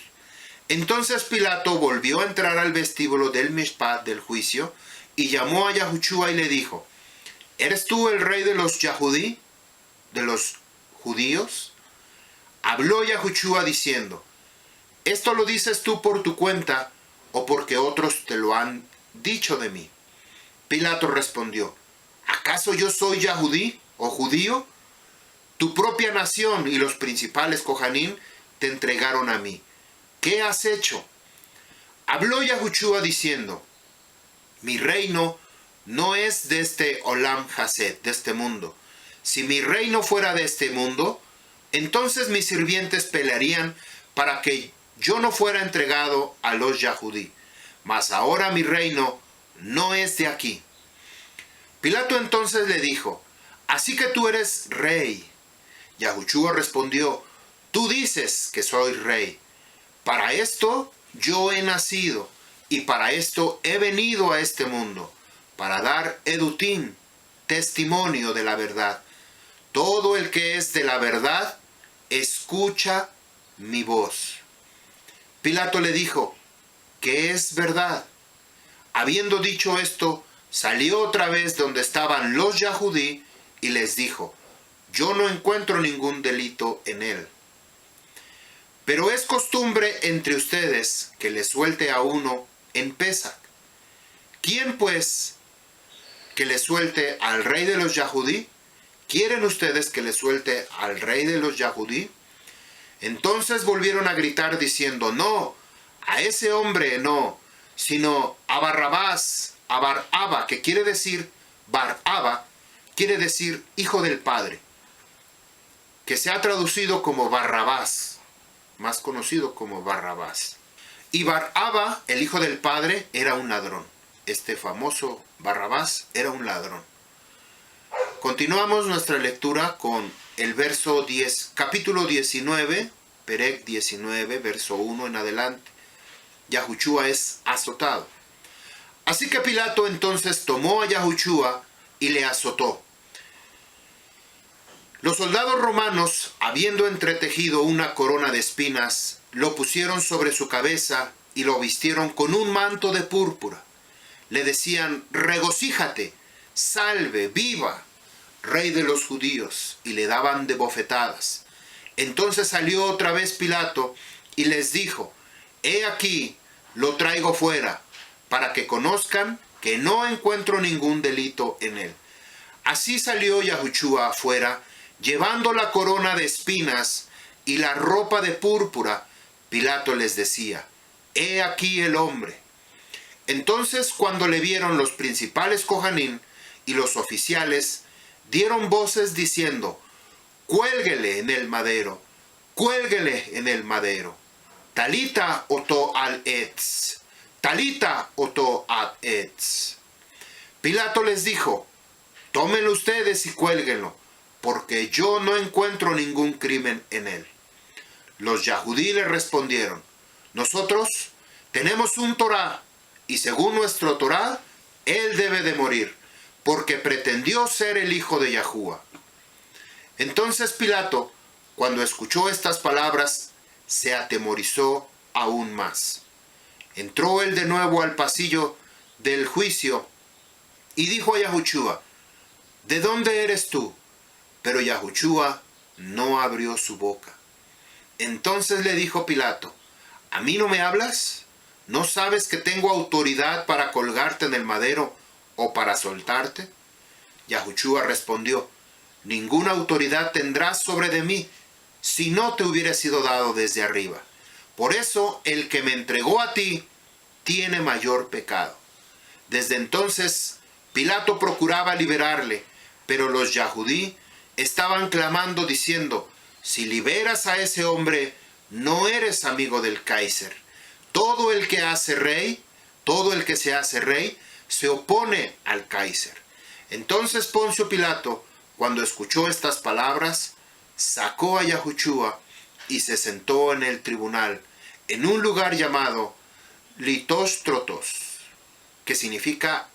Entonces Pilato volvió a entrar al vestíbulo del Mishpat, del juicio, y llamó a Yahushua y le dijo, ¿eres tú el rey de los Yahudí, de los judíos? Habló Yahushua diciendo, ¿esto lo dices tú por tu cuenta o porque otros te lo han dicho de mí? Pilato respondió, ¿acaso yo soy Yahudí o judío? Tu propia nación y los principales Kohanim te entregaron a mí. ¿Qué has hecho? Habló Yahushua diciendo, mi reino no es de este Olam Hased, de este mundo. Si mi reino fuera de este mundo, entonces mis sirvientes pelearían para que yo no fuera entregado a los Yahudí. Mas ahora mi reino no es de aquí. Pilato entonces le dijo, así que tú eres rey. Yahushua respondió, tú dices que soy rey. Para esto yo he nacido y para esto he venido a este mundo, para dar edutín, testimonio de la verdad. Todo el que es de la verdad, escucha mi voz. Pilato le dijo, ¿qué es verdad? Habiendo dicho esto, salió otra vez donde estaban los Yahudí y les dijo: yo no encuentro ningún delito en él. Pero es costumbre entre ustedes que le suelte a uno en Pesach. ¿Quién pues que le suelte al rey de los Yahudí? ¿Quieren ustedes que le suelte al rey de los Yahudí? Entonces volvieron a gritar diciendo: no, a ese hombre no, sino a Barrabás, a Bar-Abba, que quiere decir, Bar-Abba, quiere decir hijo del Padre, que se ha traducido como Barrabás, más conocido como Barrabás. Y Bar-Abba, el hijo del Padre, era un ladrón. Este famoso Barrabás era un ladrón. Continuamos nuestra lectura con el verso 10, capítulo 19, Perec 19, verso 1 en adelante. Yahushua es azotado. Así que Pilato entonces tomó a Yahushua y le azotó. Los soldados romanos, habiendo entretejido una corona de espinas, lo pusieron sobre su cabeza y lo vistieron con un manto de púrpura. Le decían: regocíjate, salve, viva, rey de los judíos, y le daban de bofetadas. Entonces salió otra vez Pilato y les dijo: he aquí, lo traigo fuera, para que conozcan que no encuentro ningún delito en él. Así salió Yahushua afuera, llevando la corona de espinas y la ropa de púrpura. Pilato les decía: he aquí el hombre. Entonces, cuando le vieron los principales Cohanim y los oficiales, dieron voces diciendo: cuélguele en el madero, cuélguele en el madero. Talita oto al etz, talita oto ad etz. Pilato les dijo: tómenlo ustedes y cuélguenlo, porque yo no encuentro ningún crimen en él. Los Yahudí le respondieron: nosotros tenemos un Torá, y según nuestro Torá, él debe de morir, porque pretendió ser el hijo de Yahushua. Entonces Pilato, cuando escuchó estas palabras, se atemorizó aún más. Entró él de nuevo al pasillo del juicio y dijo a Yahushua: ¿de dónde eres tú? Pero Yahushua no abrió su boca. Entonces le dijo Pilato: ¿a mí no me hablas? ¿No sabes que tengo autoridad para colgarte en el madero o para soltarte? Yahushua respondió: ninguna autoridad tendrás sobre de mí, si no te hubiera sido dado desde arriba. Por eso el que me entregó a ti tiene mayor pecado. Desde entonces Pilato procuraba liberarle, pero los Yahudí estaban clamando diciendo: si liberas a ese hombre, no eres amigo del Kaiser. Todo el que se hace rey, se opone al Kaiser. Entonces Poncio Pilato, cuando escuchó estas palabras, sacó a Yahushua y se sentó en el tribunal, en un lugar llamado Litóstrotos, que significa,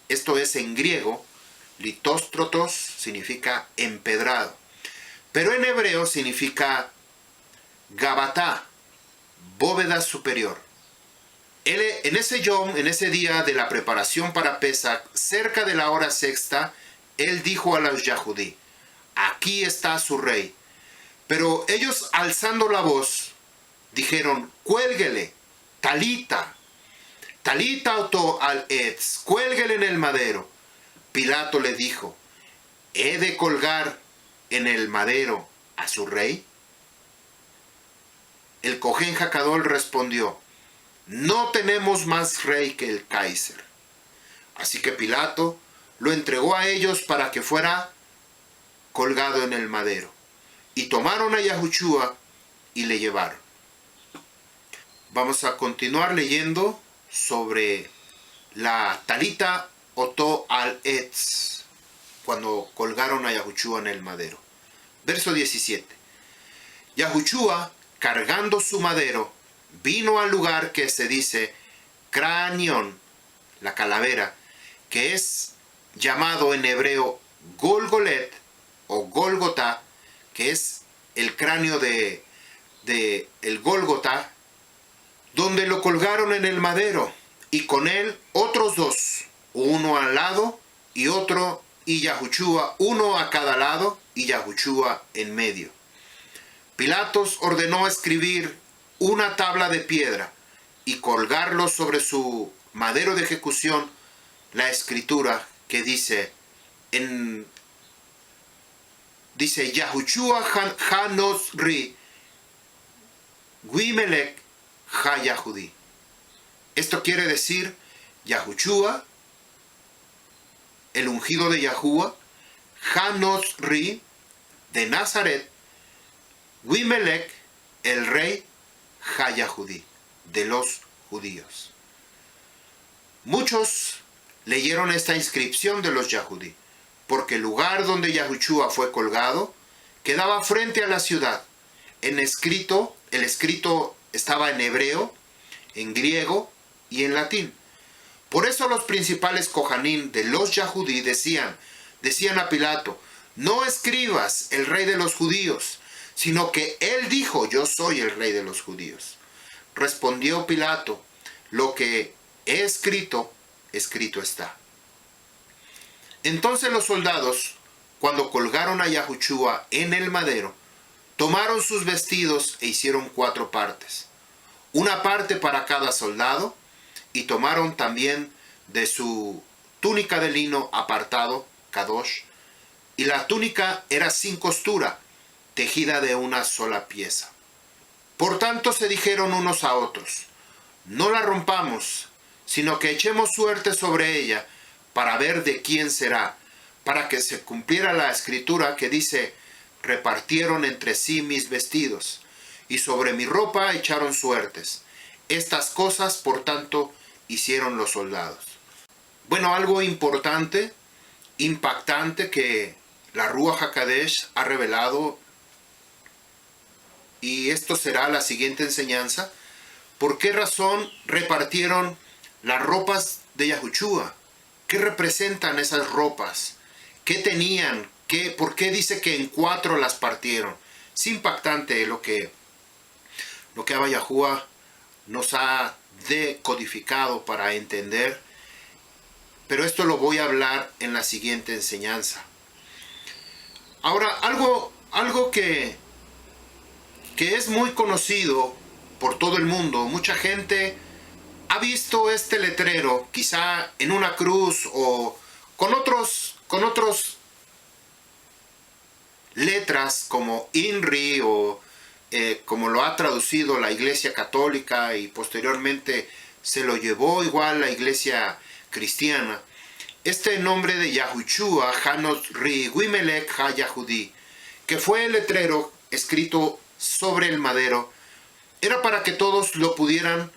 esto es en griego, Litóstrotos significa empedrado, pero en hebreo significa Gabatá, bóveda superior. En ese día de la preparación para Pesach, cerca de la hora sexta, él dijo a los Yahudí: aquí está su rey. Pero ellos, alzando la voz, dijeron: cuélguele, talita, talita oto al etz, cuélguele en el madero. Pilato le dijo: ¿he de colgar en el madero a su rey? El Cohen Jacadol respondió: no tenemos más rey que el Kaiser. Así que Pilato lo entregó a ellos para que fuera colgado en el madero. Y tomaron a Yahushua y le llevaron. Vamos a continuar leyendo sobre la talita oto al etz, cuando colgaron a Yahushua en el madero. Verso 17. Yahushua, cargando su madero, vino al lugar que se dice Cranión, la calavera, que es llamado en hebreo Golgolet o Gólgota, que es el cráneo de el Gólgota, donde lo colgaron en el madero. y con él otros dos, uno al lado y otro, y Yahushua, uno a cada lado y Yahushua en medio. Pilatos ordenó escribir una tabla de piedra y colgarlo sobre su madero de ejecución la escritura que dice Yahushua ha-Nosri Guimelech ha-Yahudi. Esto quiere decir Yahushua, el ungido de Yahuwah, ha-Nosri de Nazaret, Guimelech, el rey ha-Yahudi, de los judíos. Muchos leyeron esta inscripción de los Yahudí, porque el lugar donde Yahushua fue colgado quedaba frente a la ciudad. El escrito estaba en hebreo, en griego y en latín. Por eso los principales kohanim de los Yahudí decían a Pilato: no escribas el rey de los judíos, sino que él dijo: yo soy el rey de los judíos. Respondió Pilato: lo que he escrito, escrito está. Entonces los soldados, cuando colgaron a Yahushua en el madero, tomaron sus vestidos e hicieron 4 partes, una parte para cada soldado, y tomaron también de su túnica de lino apartado, kadosh, y la túnica era sin costura, tejida de una sola pieza. Por tanto se dijeron unos a otros: no la rompamos, sino que echemos suerte sobre ella para ver de quién será, para que se cumpliera la escritura que dice: repartieron entre sí mis vestidos, y sobre mi ropa echaron suertes. Estas cosas, por tanto, hicieron los soldados. Bueno, algo importante, impactante que la Ruach HaKodesh ha revelado, y esto será la siguiente enseñanza: ¿por qué razón repartieron las ropas de Yahushua? ¿Qué representan esas ropas? ¿Qué tenían? ¿Por qué dice que en 4 las partieron? Es impactante lo que Abba Yahuwah nos ha decodificado para entender, pero esto lo voy a hablar en la siguiente enseñanza. Ahora, algo que es muy conocido por todo el mundo. Mucha gente ha visto este letrero, quizá en una cruz o con otros letras como INRI o como lo ha traducido la Iglesia Católica, y posteriormente se lo llevó igual la Iglesia Cristiana. Este nombre de Yahushua, ha-Nosri Guimelech ha-Yahudi, que fue el letrero escrito sobre el madero, era para que todos lo pudieran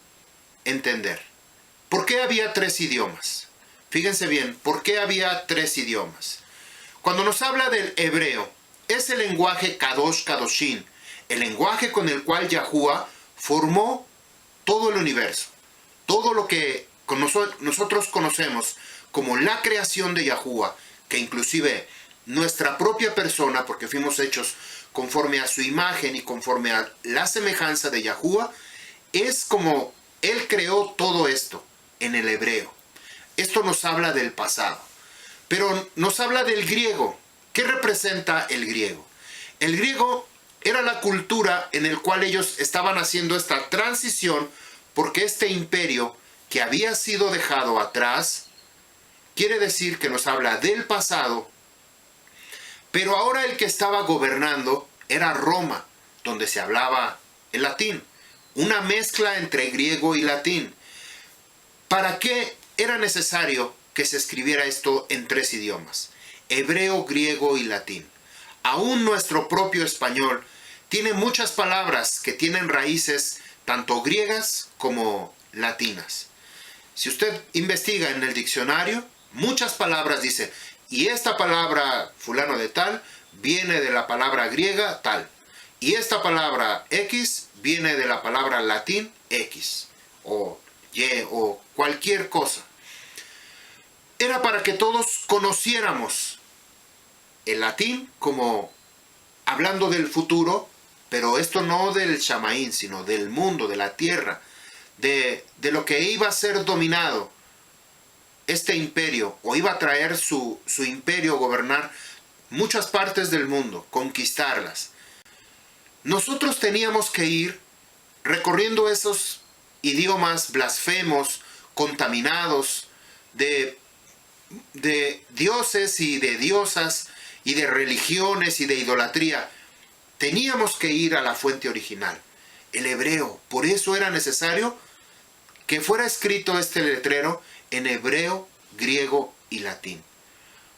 entender. ¿Por qué había 3 idiomas? Fíjense bien, ¿por qué había 3 idiomas? Cuando nos habla del hebreo, es el lenguaje Kadosh Kadoshin, el lenguaje con el cual Yahuwah formó todo el universo. Todo lo que nosotros conocemos como la creación de Yahuwah, que inclusive nuestra propia persona, porque fuimos hechos conforme a su imagen y conforme a la semejanza de Yahuwah, es como Él creó todo esto en el hebreo. Esto nos habla del pasado. Pero nos habla del griego. ¿Qué representa el griego? El griego era la cultura en la cual ellos estaban haciendo esta transición, porque este imperio que había sido dejado atrás, quiere decir que nos habla del pasado, pero ahora el que estaba gobernando era Roma, donde se hablaba el latín, una mezcla entre griego y latín. ¿Para qué era necesario que se escribiera esto en 3 idiomas? Hebreo, griego y latín. Aún nuestro propio español tiene muchas palabras que tienen raíces tanto griegas como latinas. Si usted investiga en el diccionario, muchas palabras dicen, y esta palabra fulano de tal viene de la palabra griega tal, y esta palabra X viene de la palabra latín X, o Y, o cualquier cosa. Era para que todos conociéramos el latín como hablando del futuro, pero esto no del Shamaín, sino del mundo, de la tierra, de lo que iba a ser dominado este imperio, o iba a traer su imperio, gobernar muchas partes del mundo, conquistarlas. Nosotros teníamos que ir recorriendo esos idiomas blasfemos, contaminados, de dioses y de diosas, y de religiones y de idolatría. Teníamos que ir a la fuente original, el hebreo. Por eso era necesario que fuera escrito este letrero en hebreo, griego y latín.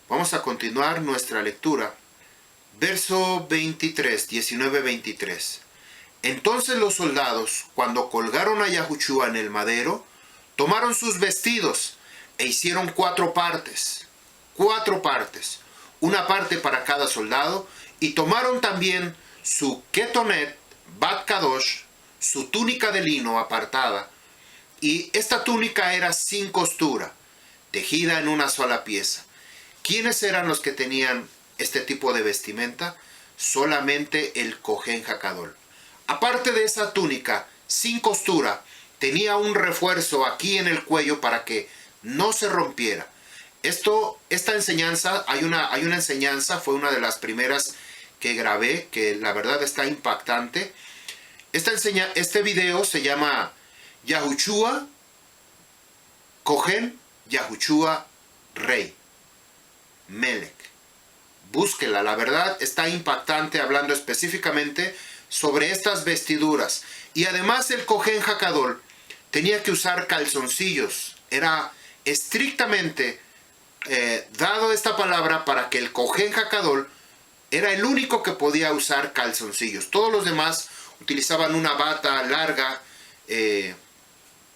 Vamos a continuar nuestra lectura. Verso 23, 19-23. Entonces los soldados, cuando colgaron a Yahushua en el madero, tomaron sus vestidos e hicieron 4 partes. 4 partes. Una parte para cada soldado. Y tomaron también su ketonet, bat kadosh, su túnica de lino apartada. Y esta túnica era sin costura, tejida en una sola pieza. ¿Quiénes eran los que tenían este tipo de vestimenta? Solamente el Cohen Hakadol. Aparte de esa túnica sin costura, tenía un refuerzo aquí en el cuello para que no se rompiera. Esta enseñanza, hay una enseñanza, fue una de las primeras que grabé, que la verdad está impactante. Este video se llama Yahushua Cohen, Yahushua Rey, Melech. Búsquela, la verdad está impactante, hablando específicamente sobre estas vestiduras. Y además el Cohen Hakadol tenía que usar calzoncillos. Era estrictamente dado esta palabra para que el Cohen Hakadol era el único que podía usar calzoncillos. Todos los demás utilizaban una bata larga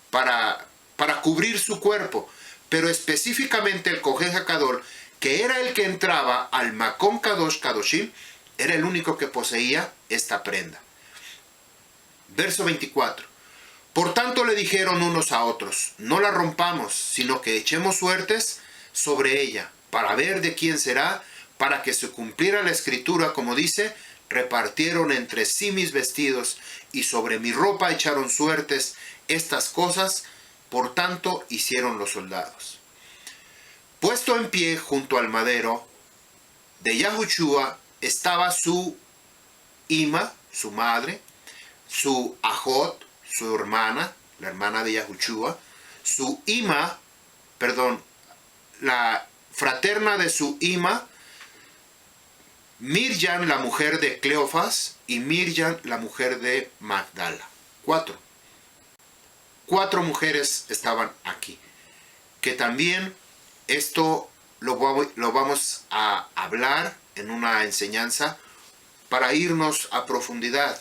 para cubrir su cuerpo. Pero específicamente el Cohen Hakadol, que era el que entraba al Makom Kadosh Kadoshim, era el único que poseía esta prenda. Verso 24. Por tanto le dijeron unos a otros, no la rompamos, sino que echemos suertes sobre ella, para ver de quién será, para que se cumpliera la escritura, como dice, repartieron entre sí mis vestidos, y sobre mi ropa echaron suertes. Estas cosas, por tanto, hicieron los soldados. Puesto en pie junto al madero de Yahushua estaba su ima, su madre, su ajot, su hermana, la hermana de Yahushua, su ima, la fraterna de su ima, Mirjam, la mujer de Cleofas, y Mirjam, la mujer de Magdala. 4 mujeres estaban aquí, que también esto lo vamos a hablar en una enseñanza para irnos a profundidad,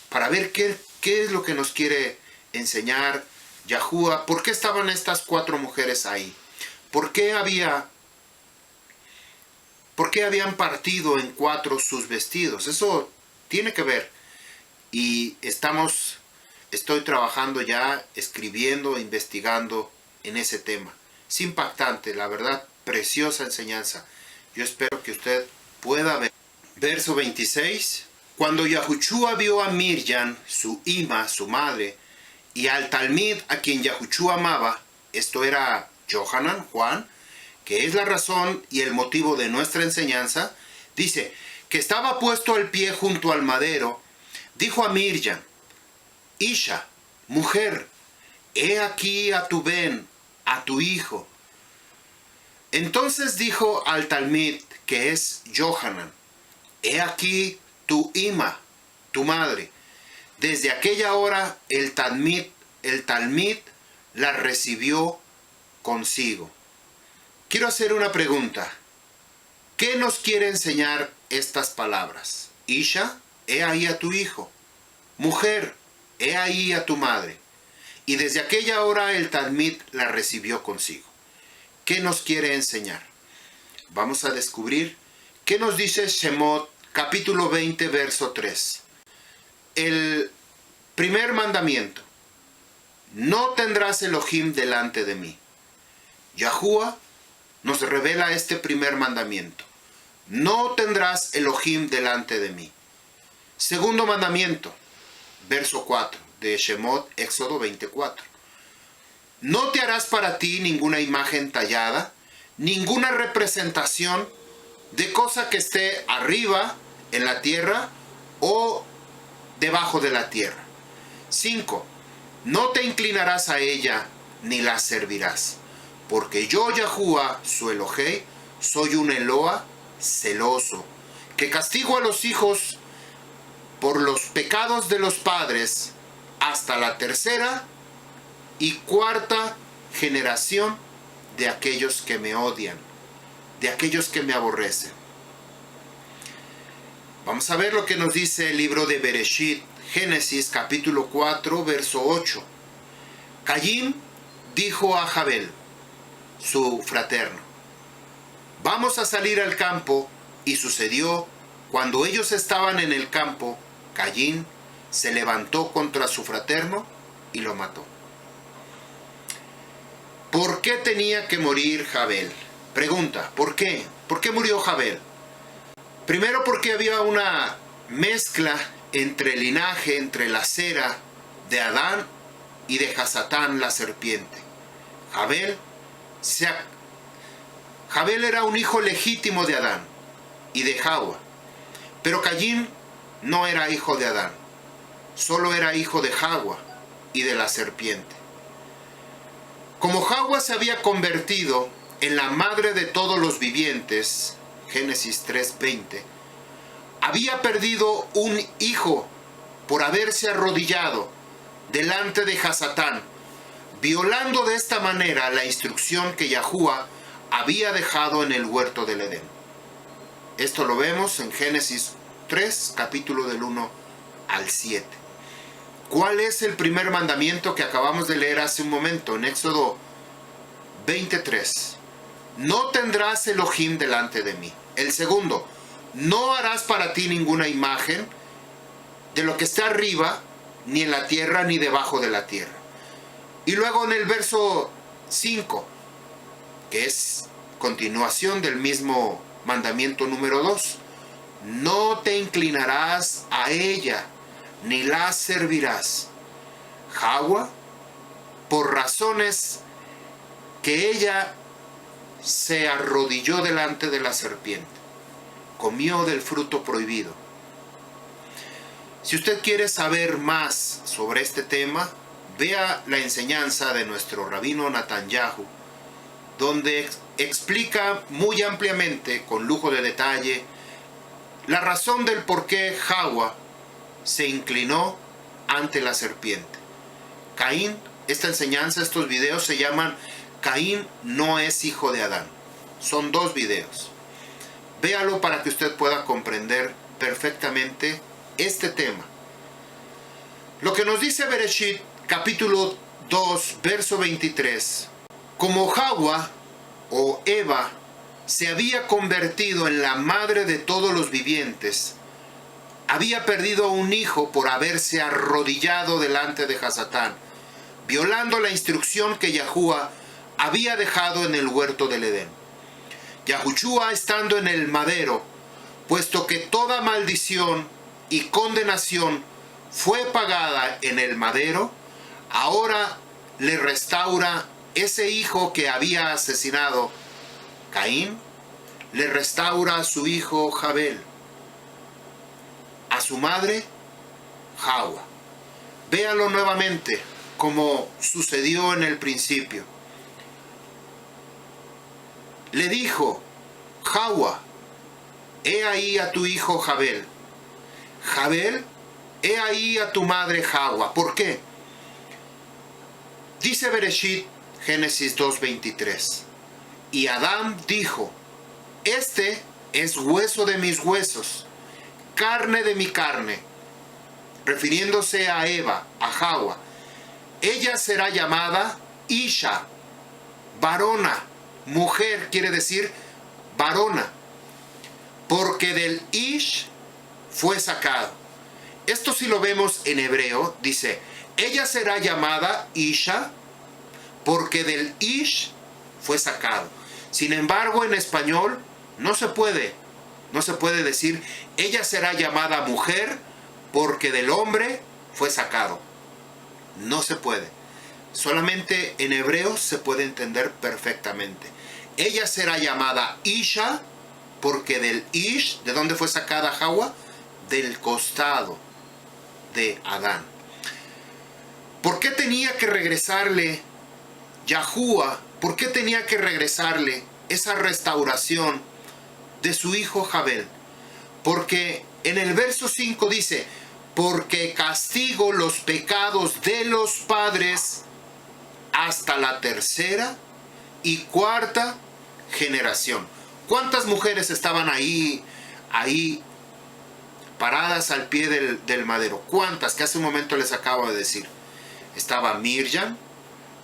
para ver qué es lo que nos quiere enseñar Yahushua. ¿Por qué estaban estas 4 mujeres ahí? ¿Por qué habían partido en 4 sus vestidos? Eso tiene que ver. Y estoy trabajando ya, escribiendo, investigando en ese tema. Es impactante, la verdad, preciosa enseñanza. Yo espero que usted pueda ver. Verso 26. Cuando Yahushua vio a Mirjam, su ima, su madre, y al Talmid a quien Yahushua amaba, esto era Johanan, Juan, que es la razón y el motivo de nuestra enseñanza, dice que estaba puesto al pie junto al madero, dijo a Mirjam, Isha, mujer, he aquí a tu ben, a tu hijo. Entonces dijo al Talmid, que es Johanan, he aquí tu ima, tu madre. Desde aquella hora el Talmid la recibió consigo. Quiero hacer una pregunta. ¿Qué nos quiere enseñar estas palabras? Isha, he ahí a tu hijo. Mujer, he ahí a tu madre. Y desde aquella hora el Talmid la recibió consigo. ¿Qué nos quiere enseñar? Vamos a descubrir qué nos dice Shemot, capítulo 20, verso 3. El primer mandamiento. No tendrás Elohim delante de mí. Yahushua nos revela este primer mandamiento. No tendrás Elohim delante de mí. Segundo mandamiento, verso 4. de Shemot, Éxodo 24. No te harás para ti ninguna imagen tallada, ninguna representación de cosa que esté arriba en la tierra o debajo de la tierra. 5. No te inclinarás a ella ni la servirás, porque yo, Yahuwah, su Elohei, soy un Eloa celoso, que castigo a los hijos por los pecados de los padres hasta la tercera y cuarta generación de aquellos que me odian, de aquellos que me aborrecen. Vamos a ver lo que nos dice el libro de Bereshit, Génesis capítulo 4, verso 8. Caín dijo a Jabel, su fraterno, vamos a salir al campo, y sucedió, cuando ellos estaban en el campo, Caín se levantó contra su fraterno y lo mató. ¿Por qué tenía que morir Jabel? Pregunta, ¿por qué? ¿Por qué murió Jabel? Primero porque había una mezcla entre el linaje, entre la cera de Adán y de Hasatán, la serpiente. Jabel era un hijo legítimo de Adán y de Jahua, pero Caín no era hijo de Adán, solo era hijo de Jahua y de la serpiente. Como Jahua se había convertido en la madre de todos los vivientes, Génesis 3:20, había perdido un hijo por haberse arrodillado delante de Hasatán, violando de esta manera la instrucción que Yahuwah había dejado en el huerto del Edén. Esto lo vemos en Génesis 3, capítulo del 1 al 7. ¿Cuál es el primer mandamiento que acabamos de leer hace un momento en Éxodo 23? No tendrás Elohim delante de mí. El segundo, no harás para ti ninguna imagen de lo que está arriba, ni en la tierra, ni debajo de la tierra. Y luego en el verso 5, que es continuación del mismo mandamiento número 2, no te inclinarás a ella, ni la servirás. Jahua, por razones que ella se arrodilló delante de la serpiente, comió del fruto prohibido. Si usted quiere saber más sobre este tema, vea la enseñanza de nuestro rabino Netanyahu, donde explica muy ampliamente, con lujo de detalle, la razón del por qué Jahua se inclinó ante la serpiente. Caín, esta enseñanza, estos videos se llaman Caín no es hijo de Adán. Son 2 videos. Véalo para que usted pueda comprender perfectamente este tema. Lo que nos dice Bereshit, capítulo 2, verso 23. Como Jahua o Eva se había convertido en la madre de todos los vivientes, había perdido un hijo por haberse arrodillado delante de Hasatán, violando la instrucción que Yahuwah había dejado en el huerto del Edén. Yahushua estando en el madero, puesto que toda maldición y condenación fue pagada en el madero, ahora le restaura ese hijo que había asesinado Caín, le restaura a su hijo Jabel, a su madre Jahua. Véanlo nuevamente como sucedió en el principio. Le dijo, Jahua, he ahí a tu hijo Jabel. Jabel, he ahí a tu madre Jahua. ¿Por qué? Dice Bereshit, Génesis 2:23. Y Adán dijo, este es hueso de mis huesos, carne de mi carne, refiriéndose a Eva, a Jahua. Ella será llamada Isha, varona. Mujer quiere decir varona, porque del Ish fue sacado. Esto si lo vemos en hebreo, dice, ella será llamada Isha, porque del Ish fue sacado. Sin embargo, en español no se puede decir, ella será llamada mujer, porque del hombre fue sacado. No se puede. Solamente en hebreo se puede entender perfectamente. Ella será llamada Isha, porque del Ish, ¿de dónde fue sacada Hawa? Del costado de Adán. ¿Por qué tenía que regresarle Yahuwah? ¿Por qué tenía que regresarle esa restauración de su hijo Jabel? Porque en el verso 5 dice, porque castigo los pecados de los padres hasta la tercera y cuarta generación. ¿Cuántas mujeres estaban ahí paradas al pie del madero? ¿Cuántas? Que hace un momento les acabo de decir. Estaba Mirjam,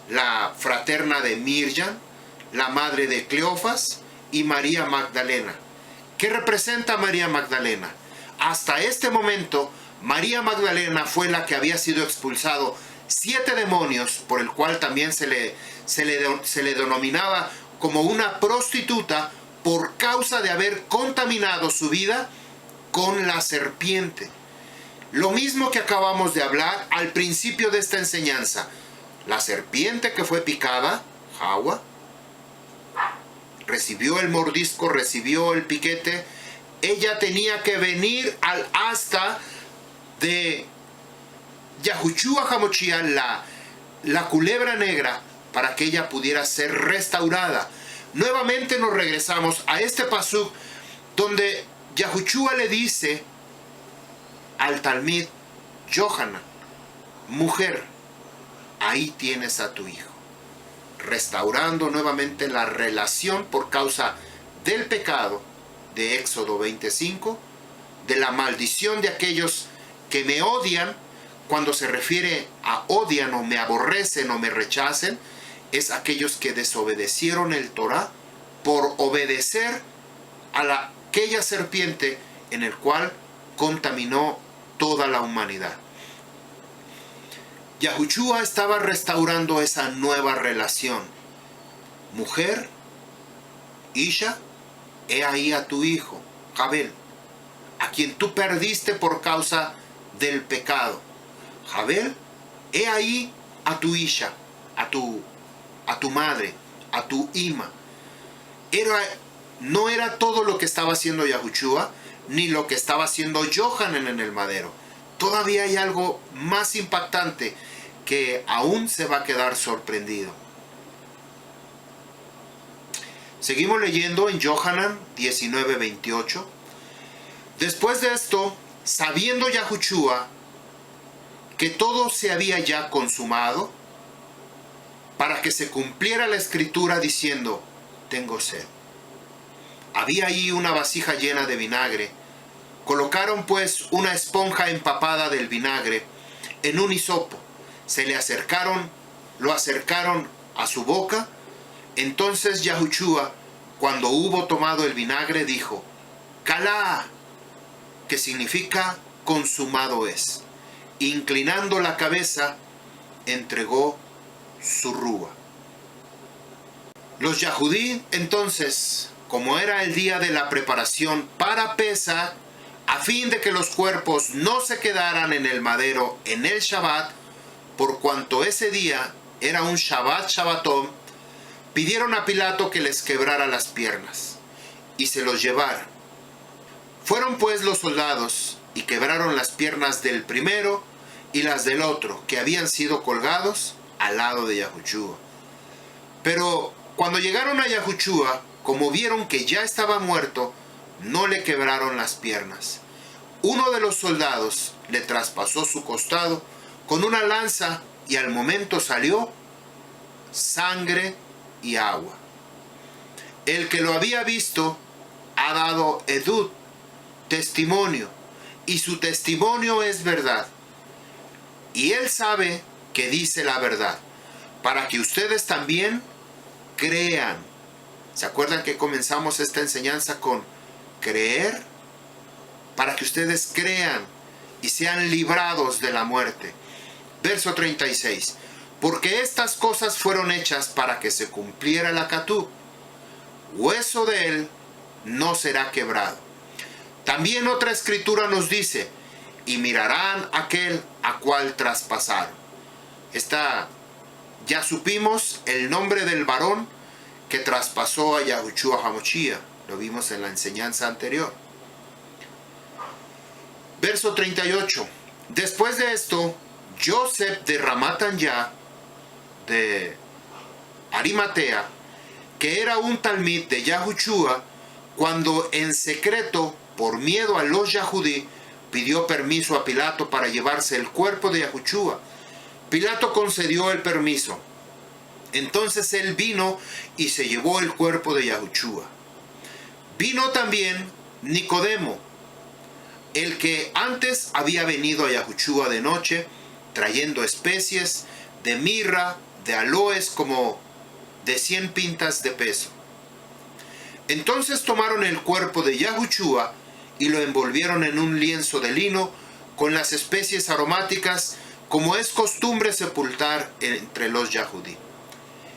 la fraterna de Mirjam, la madre de Cleofas y María Magdalena. ¿Qué representa María Magdalena? Hasta este momento, María Magdalena fue la que había sido expulsado 7 demonios, por el cual también se le denominaba como una prostituta por causa de haber contaminado su vida con la serpiente. Lo mismo que acabamos de hablar al principio de esta enseñanza. La serpiente que fue picada, Hawa, recibió el mordisco, recibió el piquete. Ella tenía que venir al asta de Yahushua HaMashiach, la culebra negra, para que ella pudiera ser restaurada. Nuevamente nos regresamos a este pasuk donde Yahushua le dice al Talmid Yohanan, mujer, ahí tienes a tu hijo, restaurando nuevamente la relación por causa del pecado de Éxodo 25, de la maldición de aquellos que me odian. Cuando se refiere a odian o me aborrecen o me rechacen, es aquellos que desobedecieron el Torah por obedecer a aquella serpiente en el cual contaminó toda la humanidad. Yahushua estaba restaurando esa nueva relación. Mujer, Isha, he ahí a tu hijo, Jabel, a quien tú perdiste por causa del pecado. Jabel, he ahí a tu Isha, a tu madre, a tu Ima. No era todo lo que estaba haciendo Yahushua, ni lo que estaba haciendo Yohanan en el madero. Todavía hay algo más impactante que aún se va a quedar sorprendido. Seguimos leyendo en Yohanan 19:28. Después de esto, sabiendo Yahushua que todo se había ya consumado, para que se cumpliera la escritura diciendo, tengo sed. Había ahí una vasija llena de vinagre. Colocaron pues una esponja empapada del vinagre en un hisopo. Se le acercaron, lo acercaron a su boca. Entonces Yahushua, cuando hubo tomado el vinagre, dijo, Kalá, que significa consumado es. Inclinando la cabeza, entregó su rúa. Los Yahudí, entonces, como era el día de la preparación para Pesach, a fin de que los cuerpos no se quedaran en el madero en el Shabbat, por cuanto ese día era un Shabbat Shabbatón, pidieron a Pilato que les quebrara las piernas y se los llevara. Fueron pues los soldados y quebraron las piernas del primero y las del otro, que habían sido colgados al lado de Yahushua. Pero cuando llegaron a Yahushua, como vieron que ya estaba muerto, no le quebraron las piernas. Uno de los soldados le traspasó su costado con una lanza y al momento salió sangre y agua. El que lo había visto ha dado edut, testimonio, y su testimonio es verdad. Y él sabe que dice la verdad, para que ustedes también crean. ¿Se acuerdan que comenzamos esta enseñanza con creer? Para que ustedes crean y sean librados de la muerte. Verso 36. Porque estas cosas fueron hechas para que se cumpliera la Catú. Hueso de él no será quebrado. También otra escritura nos dice, y mirarán aquel a cual traspasaron. Ya supimos el nombre del varón que traspasó a Yahushua HaMashiach. Lo vimos en la enseñanza anterior. Verso 38. Después de esto, Joseph de Ramatanyah, de Arimatea, que era un talmid de Yahushua, cuando en secreto, por miedo a los Yahudí, pidió permiso a Pilato para llevarse el cuerpo de Yahushua. Pilato concedió el permiso. Entonces él vino y se llevó el cuerpo de Yahushua. Vino también Nicodemo, el que antes había venido a Yahushua de noche, trayendo especies de mirra, de aloes, como de 100 pintas de peso. Entonces tomaron el cuerpo de Yahushua y lo envolvieron en un lienzo de lino con las especies aromáticas, como es costumbre sepultar entre los Yahudí.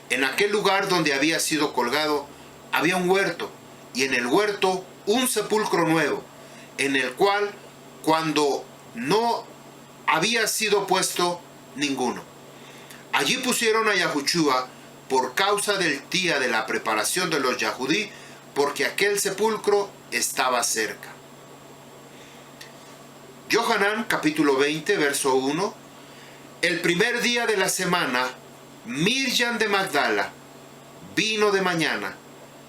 En aquel lugar donde había sido colgado había un huerto, y en el huerto un sepulcro nuevo, en el cual cuando no había sido puesto ninguno. Allí pusieron a Yahushua por causa del día de la preparación de los Yahudí, porque aquel sepulcro estaba cerca. Yohanan capítulo 20, verso 1. El primer día de la semana, Miriam de Magdala vino de mañana,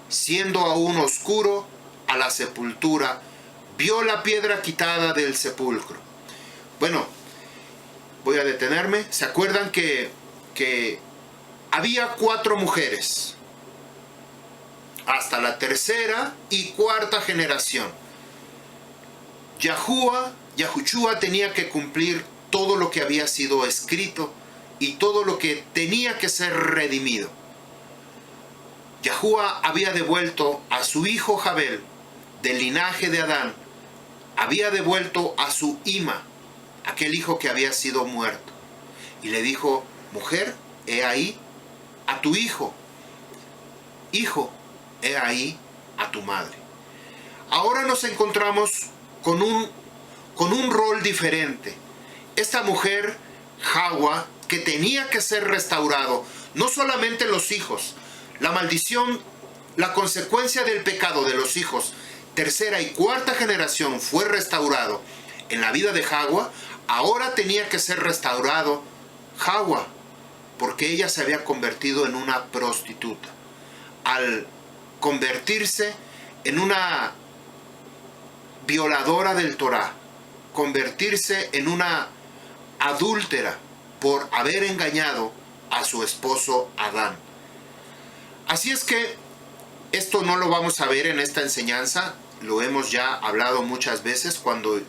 siendo aún oscuro, a la sepultura, vio la piedra quitada del sepulcro. Bueno, voy a detenerme. ¿Se acuerdan que había 4 mujeres? Hasta la tercera y cuarta generación. Yahushua tenía que cumplir todo lo que había sido escrito y todo lo que tenía que ser redimido. Yahushua había devuelto a su hijo Jabel, del linaje de Adán, había devuelto a su Ima, aquel hijo que había sido muerto. Y le dijo: mujer, he ahí a tu hijo. Hijo, he ahí a tu madre. Ahora nos encontramos con un rol diferente. Esta mujer, Hawa, que tenía que ser restaurado, no solamente los hijos, la maldición, la consecuencia del pecado de los hijos, tercera y cuarta generación fue restaurado en la vida de Hawa. Ahora tenía que ser restaurado Hawa, porque ella se había convertido en una prostituta. Al convertirse en una violadora del Torá, convertirse en una adúltera por haber engañado a su esposo Adán. Así es que esto no lo vamos a ver en esta enseñanza, lo hemos ya hablado muchas veces cuando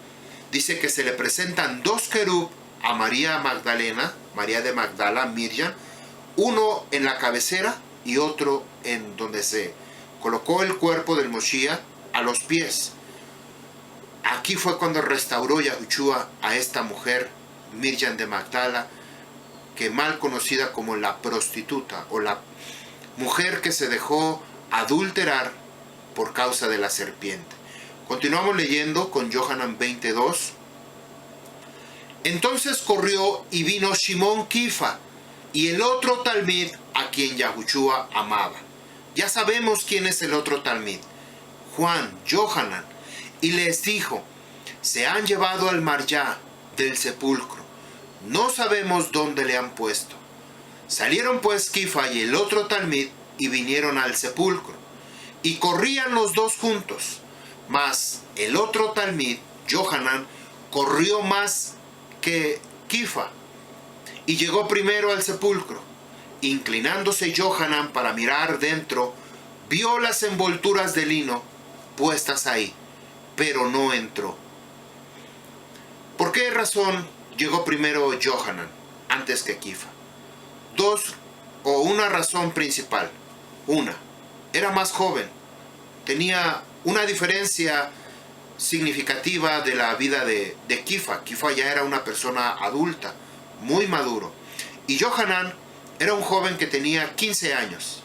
dice que se le presentan 2 querub a María Magdalena, María de Magdala, Miriam, uno en la cabecera y otro en donde se colocó el cuerpo del Moshiach, a los pies. Aquí fue cuando restauró Yahushua a esta mujer, Miriam de Magdala, que mal conocida como la prostituta o la mujer que se dejó adulterar por causa de la serpiente. Continuamos leyendo con Yohanan 22. Entonces corrió y vino Shimón Kifa y el otro talmid a quien Yahushua amaba. Ya sabemos quién es el otro talmid, Juan, Yohanan, y les dijo: se han llevado al Maryá del sepulcro, no sabemos dónde le han puesto. Salieron pues Kifa y el otro talmid y vinieron al sepulcro, y corrían los 2 juntos, mas el otro talmid, Yohanan, corrió más que Kifa, y llegó primero al sepulcro. Inclinándose Yohanan para mirar dentro, vio las envolturas de lino puestas ahí, pero no entró. ¿Por qué razón llegó primero Yohanan antes que Kifa? Una razón principal. Una, era más joven, tenía una diferencia significativa de la vida de Kifa. Kifa ya era una persona adulta, muy maduro, y Yohanan era un joven que tenía 15 años,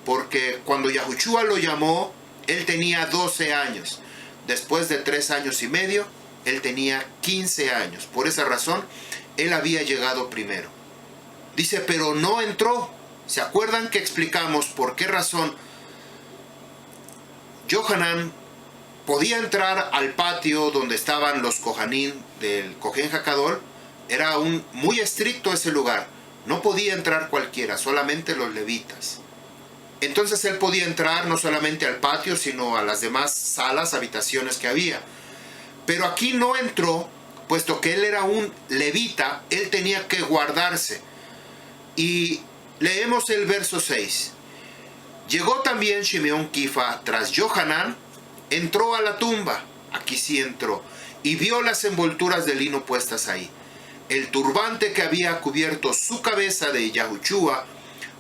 porque cuando Yahushua lo llamó, él tenía 12 años. Después de 3 años y medio, él tenía 15 años. Por esa razón, él había llegado primero. Dice, pero no entró. ¿Se acuerdan que explicamos por qué razón Johanan podía entrar al patio donde estaban los Kohanim del Kohen Hakadol? Era muy estricto ese lugar. No podía entrar cualquiera, solamente los levitas. Entonces él podía entrar no solamente al patio, sino a las demás salas, habitaciones que había. Pero aquí no entró, puesto que él era un levita, él tenía que guardarse. Y leemos el verso 6. Llegó también Shimeón Kifa tras Johanan, entró a la tumba, aquí sí entró, y vio las envolturas de lino puestas ahí. El turbante que había cubierto su cabeza de Yahushua,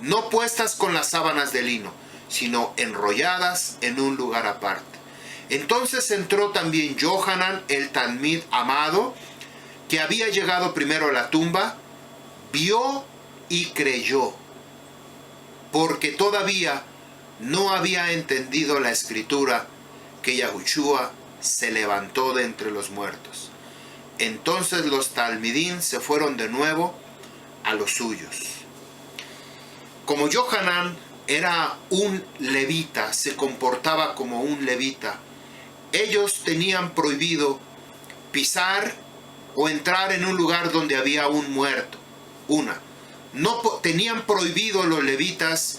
no puestas con las sábanas de lino, sino enrolladas en un lugar aparte. Entonces entró también Johanan, el Talmid amado, que había llegado primero a la tumba, vio y creyó, porque todavía no había entendido la escritura que Yahushua se levantó de entre los muertos. Entonces los Talmidim se fueron de nuevo a los suyos. Como Johanan era un levita, se comportaba como un levita, ellos tenían prohibido pisar o entrar en un lugar donde había un muerto. No tenían prohibido los levitas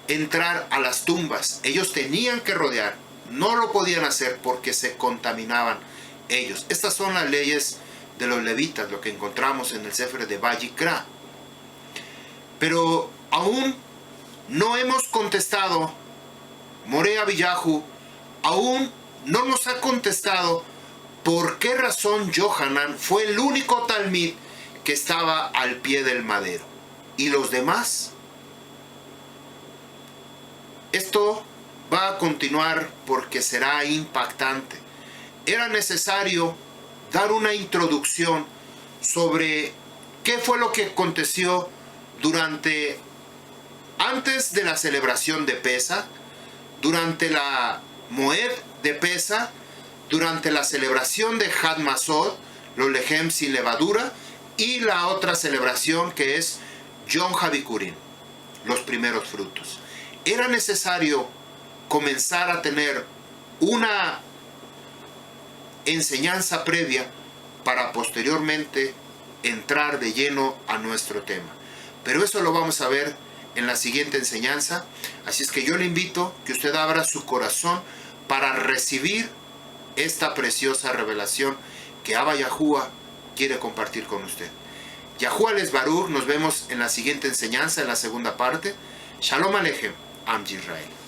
entrar a las tumbas. Ellos tenían que rodear. No lo podían hacer porque se contaminaban ellos. Estas son las leyes de los levitas, lo que encontramos en el Sefer de Vayikra. Pero aún no hemos contestado, Moreh Abiyahu aún no nos ha contestado por qué razón Johanan fue el único talmid que estaba al pie del madero. ¿Y los demás? Esto va a continuar porque será impactante. Era necesario dar una introducción sobre qué fue lo que aconteció antes de la celebración de Pesach, durante la Moed de Pesach, durante la celebración de Had Masot, los lejem sin levadura, y la otra celebración que es Yom HaBikurim, los primeros frutos. Era necesario comenzar a tener una enseñanza previa para posteriormente entrar de lleno a nuestro tema. Pero eso lo vamos a ver en la siguiente enseñanza. Así es que yo le invito que usted abra su corazón para recibir esta preciosa revelación que Abba Yahuwah quiere compartir con usted. Yahuwah les Baruch, nos vemos en la siguiente enseñanza, en la segunda parte. Shalom Aleichem, Am Yisrael.